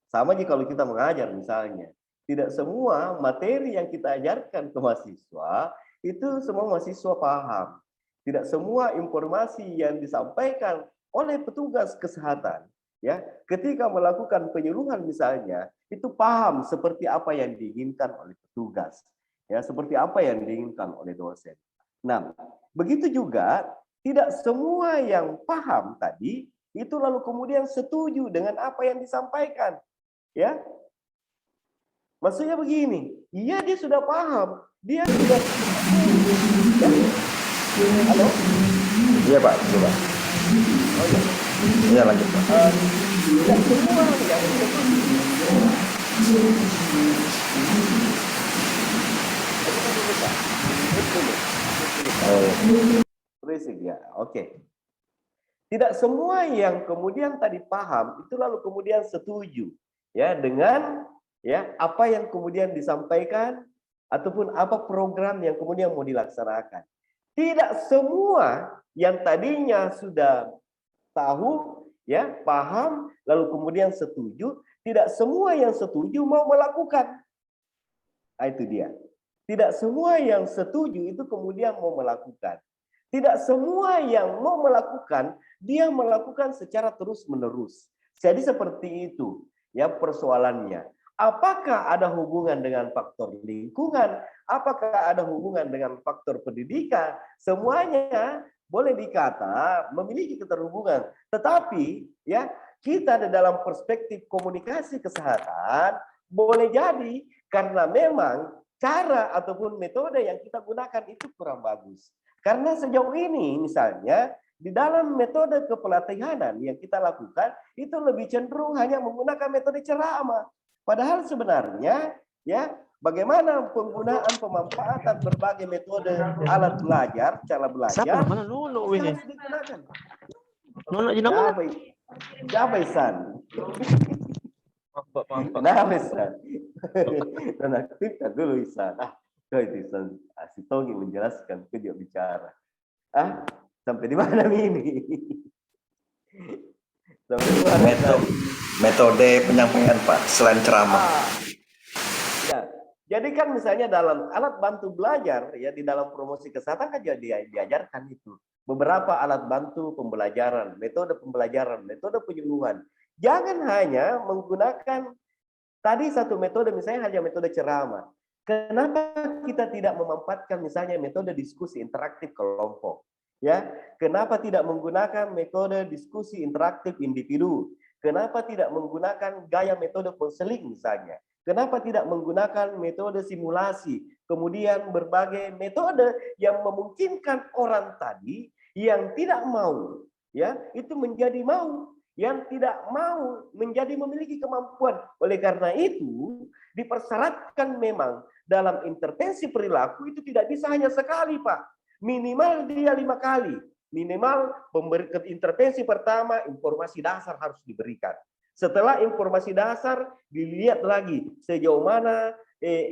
Sama jika kalau kita mengajar misalnya, tidak semua materi yang kita ajarkan ke mahasiswa itu semua mahasiswa paham. Tidak semua informasi yang disampaikan oleh petugas kesehatan ya, ketika melakukan penyuluhan misalnya, itu paham seperti apa yang diinginkan oleh petugas. Ya, seperti apa yang diinginkan oleh dosen. Nah, begitu juga tidak semua yang paham tadi itu lalu kemudian setuju dengan apa yang disampaikan. Ya, maksudnya begini, iya dia sudah paham, dia sudah. Ya. Halo? Iya Pak, coba. Oh, ya. Iya lanjut Pak. Tidak semua yang berisik ya, oke. Tidak semua yang kemudian tadi paham itu lalu kemudian setuju ya dengan ya apa yang kemudian disampaikan ataupun apa program yang kemudian mau dilaksanakan. Tidak semua yang tadinya sudah tahu ya, paham lalu kemudian setuju, tidak semua yang setuju mau melakukan. Nah, itu dia. Tidak semua yang setuju itu kemudian mau melakukan. Tidak semua yang mau melakukan, dia melakukan secara terus-menerus. Jadi seperti itu ya persoalannya. Apakah ada hubungan dengan faktor lingkungan? Apakah ada hubungan dengan faktor pendidikan? Semuanya boleh dikata memiliki keterhubungan. Tetapi ya kita di dalam perspektif komunikasi kesehatan boleh jadi karena memang cara ataupun metode yang kita gunakan itu kurang bagus. Karena sejauh ini misalnya di dalam metode kepelatihanan yang kita lakukan itu lebih cenderung hanya menggunakan metode ceramah. Padahal sebenarnya ya bagaimana penggunaan pemanfaatan berbagai metode alat belajar, cara belajar mana Nono ini? harus digunakan. Nono di mana? Siapa Isan? Kenapa Isan? Nonaktifkan dulu Isan. Itu Isan si Togi menjelaskan ke dia bicara. Sampai di mana ini? Sampai di mana? Metode penyampaian Pak selain ceramah. Ya, jadi kan misalnya dalam alat bantu belajar ya di dalam promosi kesehatan kan jadi diajarkan itu beberapa alat bantu pembelajaran, metode penyuluhan. Jangan hanya menggunakan tadi satu metode, misalnya hanya metode ceramah. Kenapa kita tidak memanfaatkan misalnya metode diskusi interaktif kelompok? Ya, kenapa tidak menggunakan metode diskusi interaktif individu? Kenapa tidak menggunakan gaya metode konseling misalnya? Kenapa tidak menggunakan metode simulasi? Kemudian berbagai metode yang memungkinkan orang tadi yang tidak mau, ya, itu menjadi mau, yang tidak mau menjadi memiliki kemampuan. Oleh karena itu, dipersyaratkan memang dalam intervensi perilaku itu tidak bisa hanya sekali, Pak. Minimal dia 5 kali. Minimal intervensi pertama, informasi dasar harus diberikan. Setelah informasi dasar, dilihat lagi sejauh mana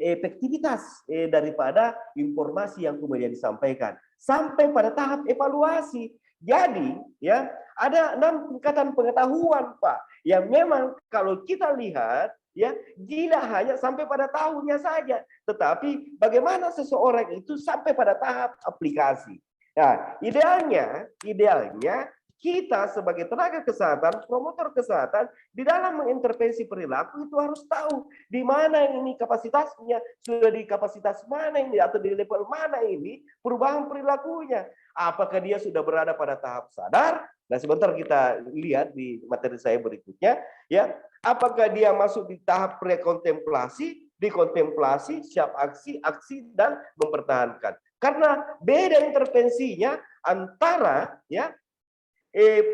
efektivitas daripada informasi yang kemudian disampaikan. Sampai pada tahap evaluasi. Jadi, ya, ada 6 tingkatan pengetahuan, Pak, yang memang kalau kita lihat, ya, tidak hanya sampai pada tahunnya saja, tetapi bagaimana seseorang itu sampai pada tahap aplikasi. Nah, idealnya kita sebagai tenaga kesehatan, promotor kesehatan, di dalam mengintervensi perilaku itu harus tahu di mana ini kapasitasnya, sudah di kapasitas mana ini, atau di level mana ini perubahan perilakunya. Apakah dia sudah berada pada tahap sadar? Nah, sebentar kita lihat di materi saya berikutnya, ya. Apakah dia masuk di tahap prekontemplasi, dikontemplasi, siap aksi, dan mempertahankan. Karena beda intervensinya antara, ya,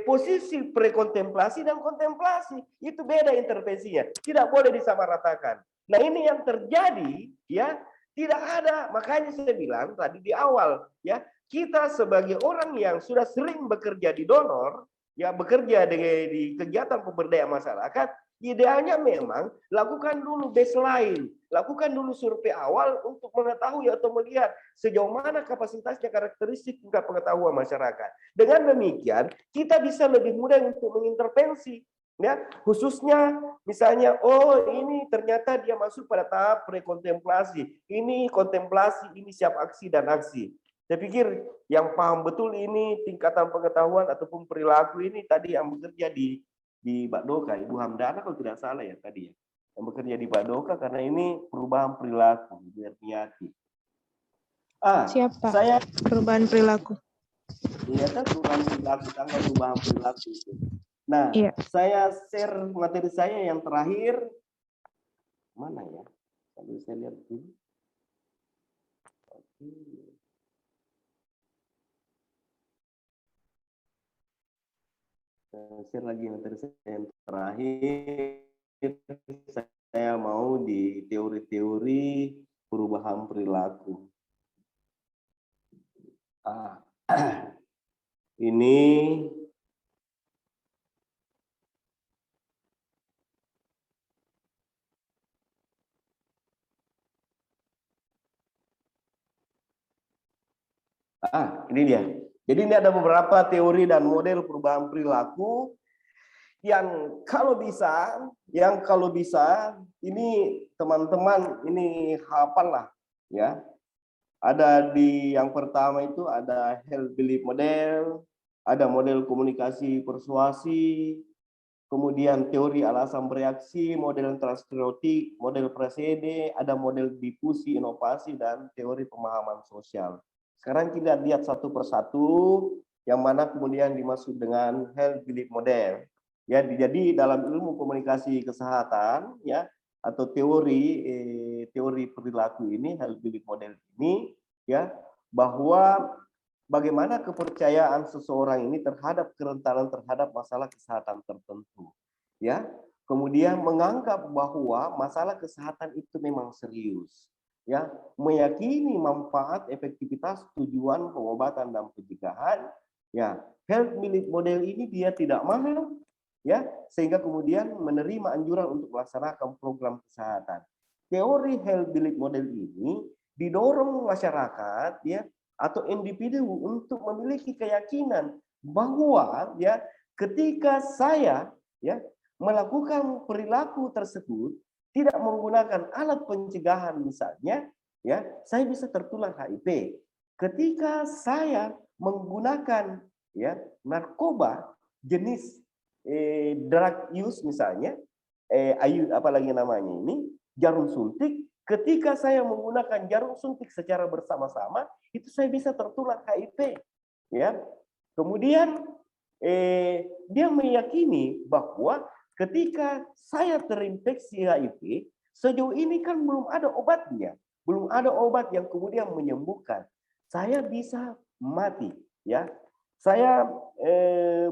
posisi prekontemplasi dan kontemplasi. Itu beda intervensinya. Tidak boleh disamaratakan. Nah, ini yang terjadi, ya, tidak ada. Makanya saya bilang tadi di awal, ya, kita sebagai orang yang sudah sering bekerja di donor, ya, bekerja di kegiatan pemberdayaan masyarakat, idealnya memang lakukan dulu baseline, lakukan dulu survei awal untuk mengetahui atau melihat sejauh mana kapasitasnya, karakteristik tingkat pengetahuan masyarakat. Dengan demikian, kita bisa lebih mudah untuk mengintervensi, ya, khususnya misalnya, oh ini ternyata dia masuk pada tahap prekontemplasi, ini kontemplasi, ini siap aksi dan aksi. Saya pikir yang paham betul ini tingkatan pengetahuan ataupun perilaku ini tadi yang bekerja di Badoka, Ibu Hamdana kalau tidak salah ya tadi ya, yang bekerja di Badoka, karena ini perubahan perilaku, Ibu Erniati. Siapa? Saya Perubahan perilaku. Iya kan, perubahan perilaku, tanggal perubahan perilaku itu. Nah, iya. Saya share materi saya yang terakhir, mana ya? Sambil saya lihat dulu. Oke. Share lagi materi saya yang terakhir. Saya mau di teori-teori perubahan perilaku. Ini ini dia. Jadi ini ada beberapa teori dan model perubahan perilaku yang kalau bisa ini teman-teman ini hafal lah, ya. Ada di yang pertama itu ada health belief model, ada model komunikasi persuasi, kemudian teori alasan bereaksi, model transstereotip, model presede, ada model difusi inovasi, dan teori pemahaman sosial. Sekarang kita lihat satu persatu yang mana kemudian dimaksud dengan health belief model. Ya, jadi dalam ilmu komunikasi kesehatan, ya, atau teori perilaku ini, health belief model ini, ya, bahwa bagaimana kepercayaan seseorang ini terhadap kerentanan terhadap masalah kesehatan tertentu, ya. Kemudian menganggap bahwa masalah kesehatan itu memang serius, ya, meyakini manfaat, efektivitas, tujuan pengobatan dan pencegahan, ya. Health belief model ini dia tidak mahal, ya, sehingga kemudian menerima anjuran untuk melaksanakan program kesehatan. Teori health belief model ini didorong masyarakat, ya, atau individu untuk memiliki keyakinan bahwa, ya, ketika saya, ya, melakukan perilaku tersebut tidak menggunakan alat pencegahan misalnya, ya, saya bisa tertular HIV. Ketika saya menggunakan ya narkoba jenis drug use misalnya, apalagi namanya ini jarum suntik. Ketika saya menggunakan jarum suntik secara bersama-sama, itu saya bisa tertular HIV. Ya, kemudian dia meyakini bahwa ketika saya terinfeksi HIV, sejauh ini kan belum ada obatnya, belum ada obat yang kemudian menyembuhkan. Saya bisa mati. Ya, saya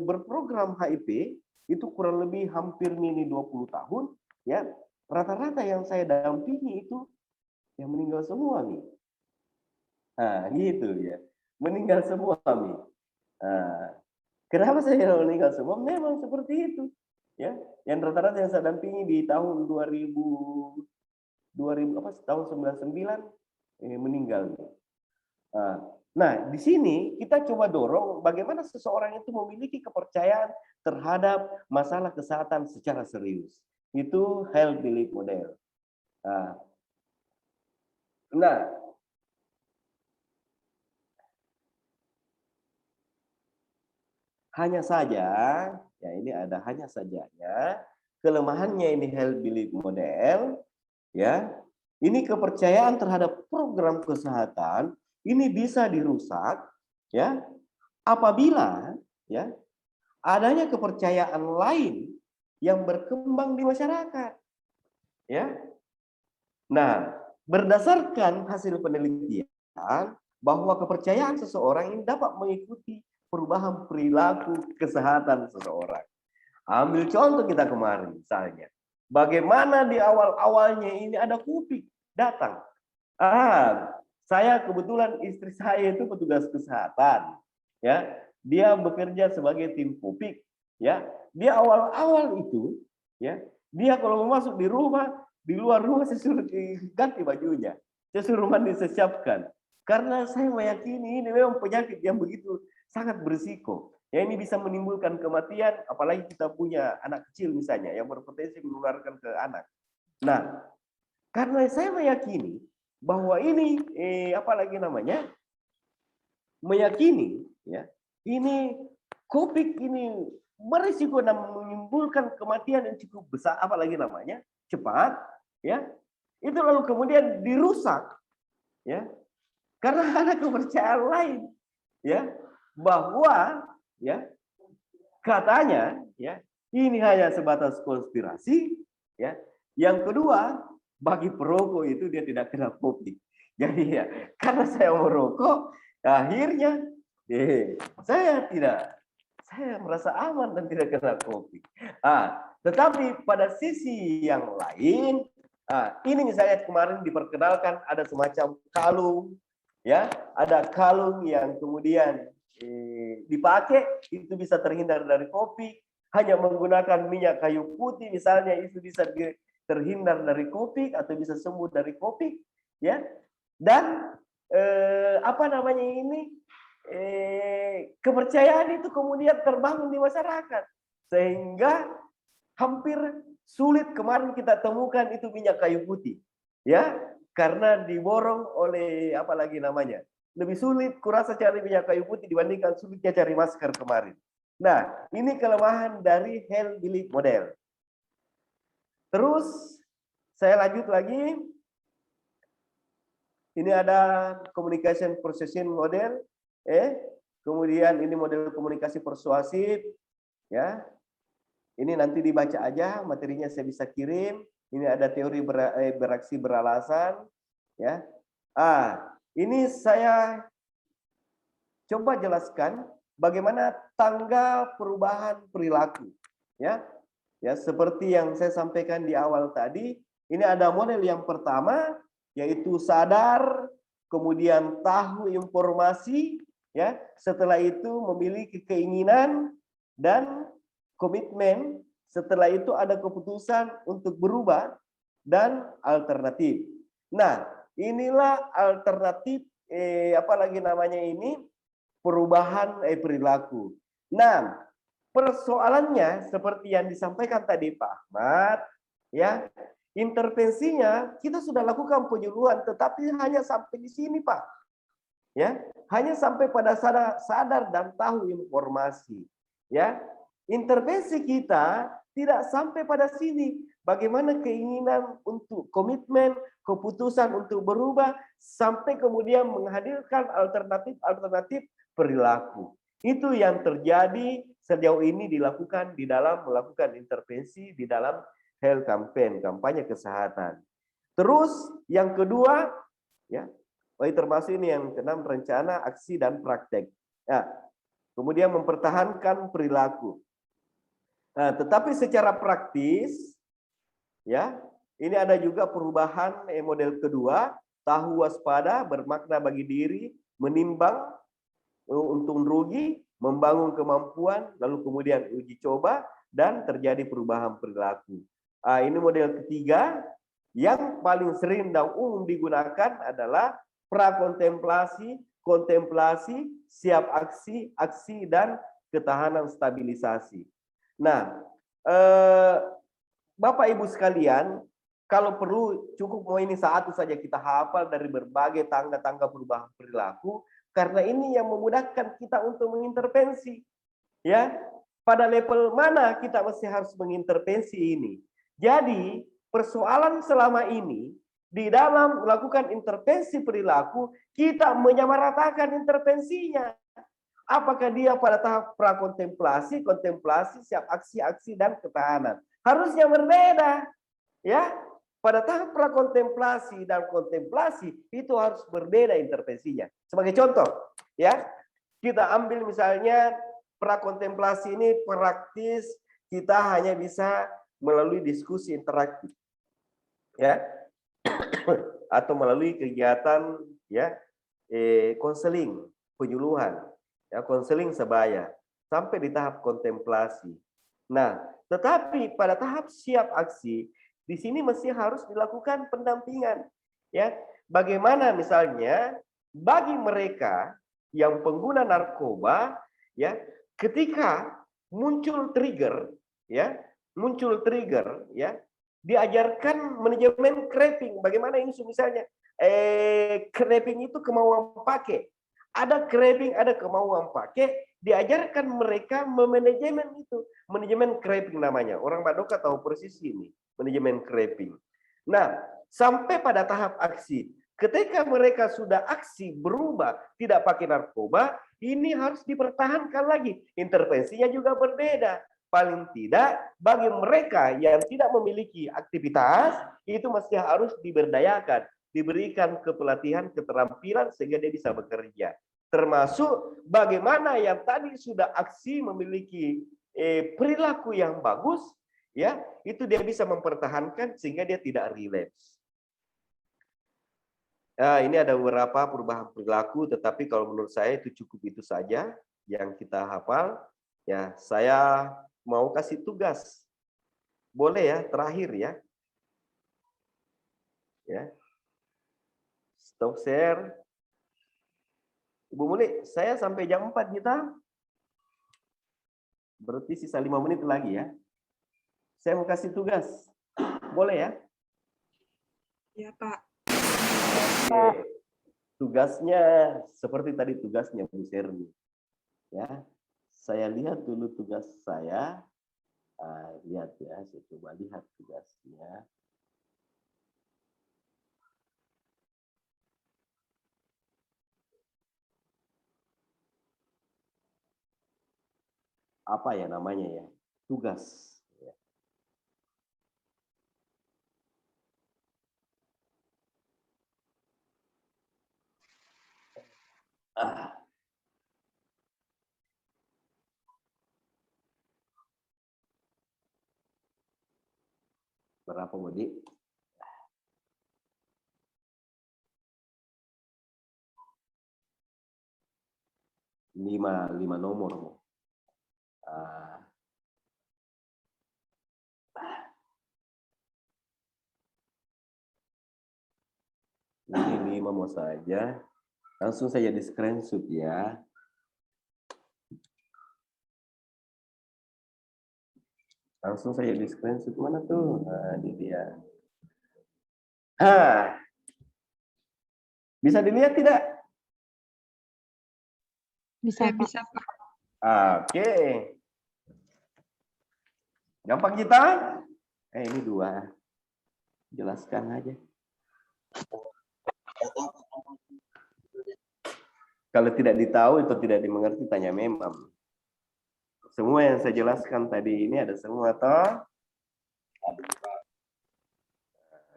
berprogram HIV itu kurang lebih hampir 20 tahun. Ya, rata-rata yang saya dampingi itu yang meninggal semua nih. Nah, gitu ya. Meninggal semua nih. Nah, kenapa saya meninggal semua? Memang seperti itu. Ya, yang rata-rata yang saya dampingi di tahun 2000 tahun 99 meninggal. Nah, di sini kita coba dorong bagaimana seseorang itu memiliki kepercayaan terhadap masalah kesehatan secara serius. Itu health belief model. Nah, hanya saja, ya ini ada hanya sajanya, kelemahannya ini health belief model, ya, ini kepercayaan terhadap program kesehatan ini bisa dirusak, ya, apabila, ya, adanya kepercayaan lain yang berkembang di masyarakat, ya. Nah, berdasarkan hasil penelitian bahwa kepercayaan seseorang ini dapat mengikuti perubahan perilaku kesehatan seseorang. Ambil contoh kita kemarin misalnya, bagaimana di awal-awalnya ini ada COVID datang. Saya kebetulan istri saya itu petugas kesehatan, ya, dia bekerja sebagai tim COVID, ya. Dia awal-awal itu, ya, dia kalau mau masuk di rumah, di luar rumah saya suruh ganti bajunya, saya suruh mandi, saya siapkan, karena saya meyakini ini memang penyakit yang begitu sangat berisiko. Ya, ini bisa menimbulkan kematian, apalagi kita punya anak kecil misalnya yang berpotensi menularkan ke anak. Nah, karena saya meyakini bahwa ini apalagi namanya, meyakini ya ini COVID ini berisiko dan menimbulkan kematian yang cukup besar, apalagi namanya cepat, ya itu lalu kemudian dirusak, ya karena ada kepercayaan lain, ya bahwa ya katanya ya ini hanya sebatas konspirasi, ya yang kedua bagi perokok itu dia tidak kena COVID. Jadi ya karena saya merokok akhirnya saya merasa aman dan tidak kena COVID. Tetapi pada sisi yang lain, ini misalnya kemarin diperkenalkan ada semacam kalung, ya, ada kalung yang kemudian dipakai itu bisa terhindar dari COVID, hanya menggunakan minyak kayu putih misalnya itu bisa terhindar dari COVID atau bisa sembuh dari COVID, ya. Dan apa namanya ini kepercayaan itu kemudian terbangun di masyarakat sehingga hampir sulit kemarin kita temukan itu minyak kayu putih, ya karena diborong oleh apalagi namanya lebih sulit kurasa cari minyak kayu putih dibandingkan sulitnya cari masker kemarin. Nah ini kelemahan dari health belief model. Terus saya lanjut lagi, ini ada communication processing model. Kemudian ini model komunikasi persuasif, ya. Ini nanti dibaca aja, materinya saya bisa kirim. Ini ada teori beraksi beralasan, ya. Ini saya coba jelaskan bagaimana tangga perubahan perilaku, ya. Ya, seperti yang saya sampaikan di awal tadi, ini ada model yang pertama yaitu sadar, kemudian tahu informasi, ya, setelah itu memiliki keinginan dan komitmen, setelah itu ada keputusan untuk berubah dan alternatif. Nah, inilah alternatif apalagi namanya ini perubahan perilaku. Nah, persoalannya seperti yang disampaikan tadi Pak Ahmad, ya, intervensinya kita sudah lakukan penyuluhan tetapi hanya sampai di sini, Pak. Ya, hanya sampai pada sadar dan tahu informasi. Ya, intervensi kita tidak sampai pada sini. Bagaimana keinginan untuk komitmen, keputusan untuk berubah, sampai kemudian menghadirkan alternatif perilaku. Itu yang terjadi sejauh ini dilakukan di dalam melakukan intervensi di dalam health campaign, kampanye kesehatan. Terus yang kedua, ya, termasuk ini yang keenam, rencana, aksi, dan praktek. Ya, kemudian mempertahankan perilaku. Nah, tetapi secara praktis, ya, ini ada juga perubahan model kedua, tahu waspada, bermakna bagi diri, menimbang untung rugi, membangun kemampuan, lalu kemudian uji coba, dan terjadi perubahan perilaku. Ini model ketiga, yang paling sering dan umum digunakan adalah prakontemplasi, kontemplasi, siap aksi, aksi, dan ketahanan stabilisasi. Nah, Bapak Ibu sekalian, kalau perlu cukup mau ini satu saja kita hafal dari berbagai tangga-tangga perubahan perilaku, karena ini yang memudahkan kita untuk mengintervensi. Ya, pada level mana kita mesti harus mengintervensi ini. Jadi, persoalan selama ini di dalam melakukan intervensi perilaku, kita menyamaratakan intervensinya. Apakah dia pada tahap prakontemplasi, kontemplasi, siap aksi, aksi, dan ketahanan. Harusnya berbeda. Ya, pada tahap prakontemplasi dan kontemplasi itu harus berbeda intervensinya. Sebagai contoh, ya, kita ambil misalnya prakontemplasi ini praktis, kita hanya bisa melalui diskusi interaktif. Ya. Atau melalui kegiatan, ya, konseling, penyuluhan, ya, konseling sebaya sampai di tahap kontemplasi. Nah, tetapi pada tahap siap aksi di sini mesti harus dilakukan pendampingan, ya. Bagaimana misalnya bagi mereka yang pengguna narkoba, ya, ketika muncul trigger, ya, diajarkan manajemen craving. Bagaimana ini misalnya craving itu kemauan pakai. Ada craving, ada kemauan pakai, diajarkan mereka memanajemen itu. Manajemen craving namanya. Orang Badoka tahu persis ini, manajemen craving. Nah, sampai pada tahap aksi. Ketika mereka sudah aksi berubah, tidak pakai narkoba, ini harus dipertahankan lagi. Intervensinya juga berbeda. Paling tidak bagi mereka yang tidak memiliki aktivitas, itu masih harus diberdayakan, diberikan kepelatihan, keterampilan sehingga dia bisa bekerja. Termasuk bagaimana yang tadi sudah aksi memiliki perilaku yang bagus, ya, itu dia bisa mempertahankan sehingga dia tidak relapse. Nah, ini ada beberapa perubahan perilaku, tetapi kalau menurut saya itu cukup itu saja yang kita hafal. Ya, saya mau kasih tugas. Boleh ya, terakhir ya. Ya. Stop share. Ibu Muli, saya sampai jam 4 kita. Berarti sisa 5 menit lagi ya. Saya mau kasih tugas. Boleh ya? Ya, Pak. Oke. Tugasnya seperti tadi tugasnya Bu Serni. Ya. Saya lihat dulu tugas saya. Lihat ya, saya coba lihat tugasnya. Apa ya namanya ya? Tugas. Ya. Berapa Budi? Lima nomor. Ini 5 mau saja. Langsung saja di screenshot ya. Langsung saja di screenshot. Mana tuh? Nah, ini dia. Bisa dilihat tidak? Bisa, Pak. Bisa, Pak. Oke. Gampang kita? Ini 2. Jelaskan aja. Kalau tidak ditahu atau tidak dimengerti, tanya memang. Semua yang saya jelaskan tadi ini ada semua, toh?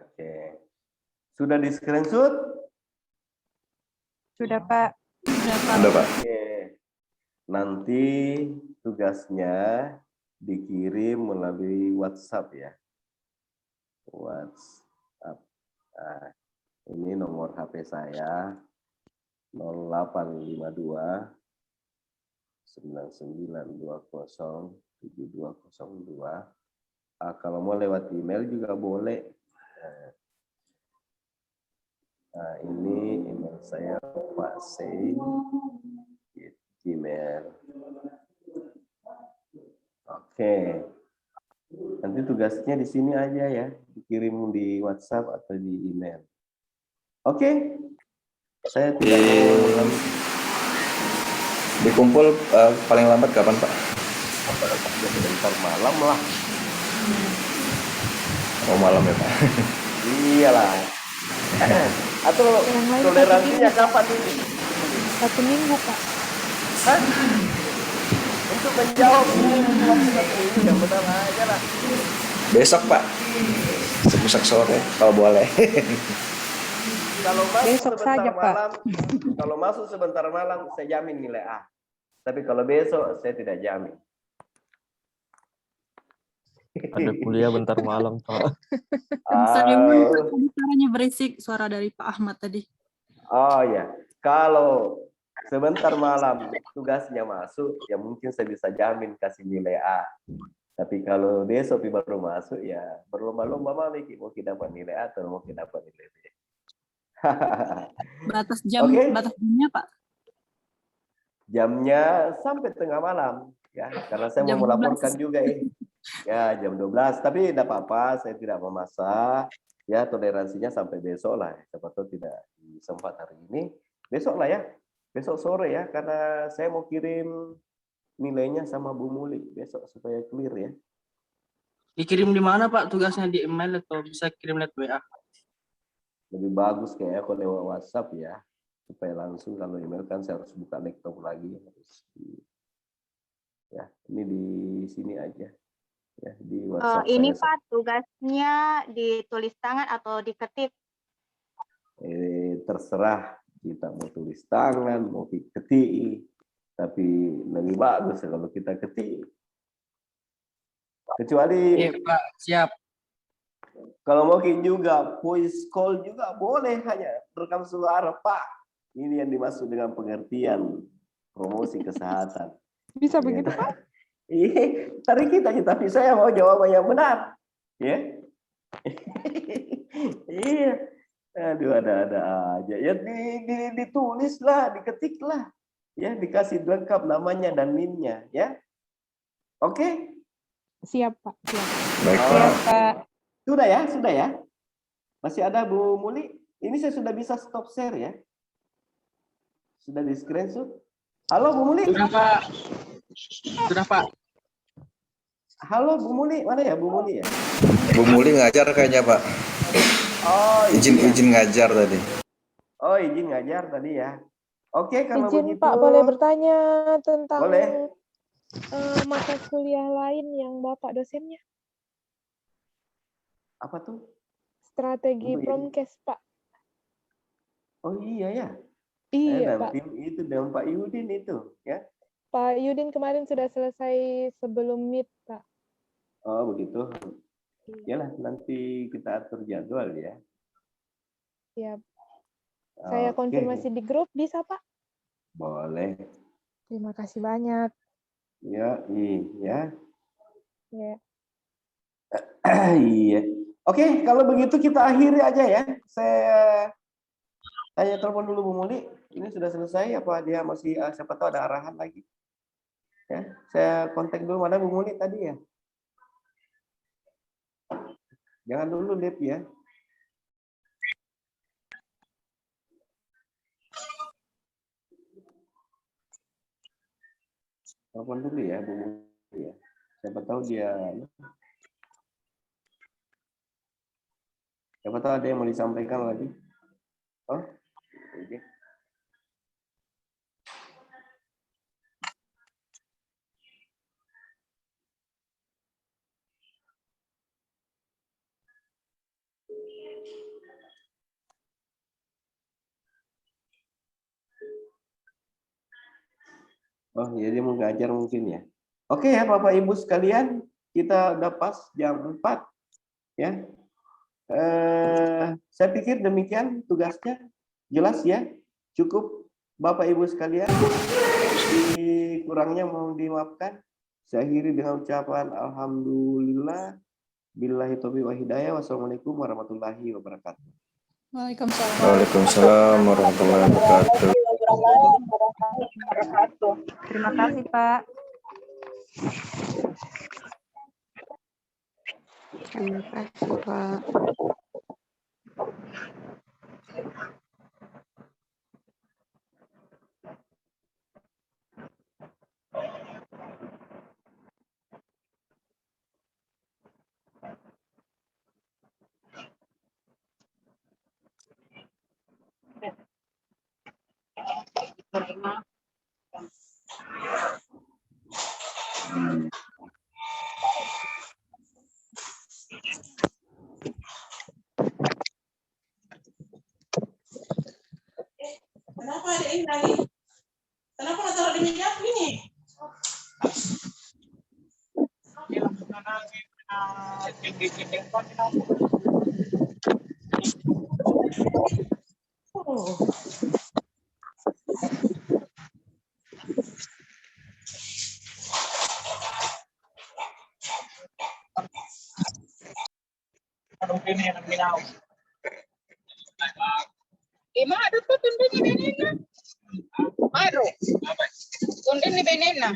Oke. Sudah di screenshot? Sudah, Pak. Sudah, Pak. Oke. Nanti tugasnya dikirim melalui WhatsApp ya. WhatsApp. Nah, ini nomor HP saya 0852 9920 7202. Kalau mau lewat email juga boleh. Nah, ini email saya Pak Sei Gmail. Oke. Nanti tugasnya di sini aja ya, dikirim di WhatsApp atau di email. Oke. Saya tidak mau dikumpul paling lambat kapan, Pak? Sebentar malam lah. Oh, malam ya, Pak. Iyalah. Atau toleransinya kapan ini? 1 minggu, Pak. Hah? Untuk menjawab ini yang benar aja lah. Besok, Pak. Sepusak sore kalau boleh. Kalau masuk Besok sebentar saja, Pak. malam, kalau masuk sebentar malam saya jamin nilai A. Tapi kalau besok saya tidak jamin. Ada kuliah bentar malam, Pak. Suaranya berisik, suara dari Pak Ahmad tadi. Oh ya, kalau sebentar malam tugasnya masuk, ya mungkin saya bisa jamin kasih nilai A. Tapi kalau besok baru masuk, ya berlomba-lomba mau kita dapat nilai A atau mau kita dapat nilai B. Batas jamnya, Pak? Jamnya sampai tengah malam, ya, karena saya mau melaporkan juga ya. Ya, jam 12, tapi tidak apa-apa, saya tidak memaksa. Ya, toleransinya sampai besok lah. Siapa tahu tidak sempat hari ini. Besok lah ya, besok sore ya, karena saya mau kirim nilainya sama Bu Muli besok supaya clear ya. Dikirim di mana, Pak? Tugasnya di email atau bisa kirim lewat WA? Lebih bagus kayaknya kalau lewat WhatsApp ya, supaya langsung. Kalau email kan saya harus buka laptop lagi. Ya, ini di sini aja. Ya, di WhatsApp ini saya. Pak, tugasnya ditulis tangan atau diketik? Terserah kita mau tulis tangan, mau ketik, tapi lebih bagus kalau kita ketik. Kecuali Pak, siap. Kalau mau juga voice call juga boleh, hanya rekam suara, Pak. Ini yang dimaksud dengan pengertian promosi kesehatan. Bisa begitu, Pak? Iya, tarik kita, tapi saya mau jawaban yang benar. Ya. Iya. Aduh, ada aja. Ya ditulislah, diketiklah. Ya, dikasih lengkap namanya dan NIM-nya, ya. Oke? Siap, Pak. Siap. Baik, Siap, Pak. Sudah ya? Masih ada Bu Muli? Ini saya sudah bisa stop share ya. Sudah di screenshot. Halo Bu Muli? Sudah, Pak. Sudah, Pak. Halo Bu Muli, mana ya Bu Muli ya? Bu Muli ngajar kayaknya, Pak. Oh, izin ngajar tadi. Oh, izin ngajar tadi ya. Oke, kalau Izin, begitu. Pak, boleh bertanya tentang boleh. mata kuliah lain yang Bapak dosennya? Apa tuh? Strategi Untuk Promkes, Pak. Oh iya ya. Iya, Pak. Itu dengan Pak Yudin itu, ya. Pak Yudin kemarin sudah selesai sebelum meet, Pak. Oh, begitu. Yalah, nanti kita atur jadwal ya. Siap. Saya konfirmasi di grup, bisa, Pak? Boleh. Terima kasih banyak. Ya, iya. Ya. Iya. Oke, kalau begitu kita akhiri aja ya. Saya tanya telepon dulu Bu Muli. Ini sudah selesai apa dia masih siapa tahu ada arahan lagi. Ya, saya kontak dulu, mana Bu Muli tadi ya. Jangan dulu live ya. Telepon dulu ya, Bu. Ya. Siapa tahu dia. Siapa tahu ada yang mau disampaikan lagi. Oh, oke. Oh, ya dia mau ngajar mungkin ya. Oke ya Bapak Ibu sekalian, kita udah pas jam 4 ya. Saya pikir demikian tugasnya. Jelas ya? Cukup Bapak Ibu sekalian. Kurangnya mohon dimaafkan. Saya akhiri dengan ucapan alhamdulillah. Billahi taufiq wa hidayah. Wassalamualaikum warahmatullahi wabarakatuh. Waalaikumsalam. Waalaikumsalam warahmatullahi wabarakatuh. Terima kasih, Pak. Terima kasih, Pak. Kenapa ada ini lagi? Kenapa nggak taruh di meja ini? Ima ada tuh tundin ni benena. Maro. Tundin ni benena.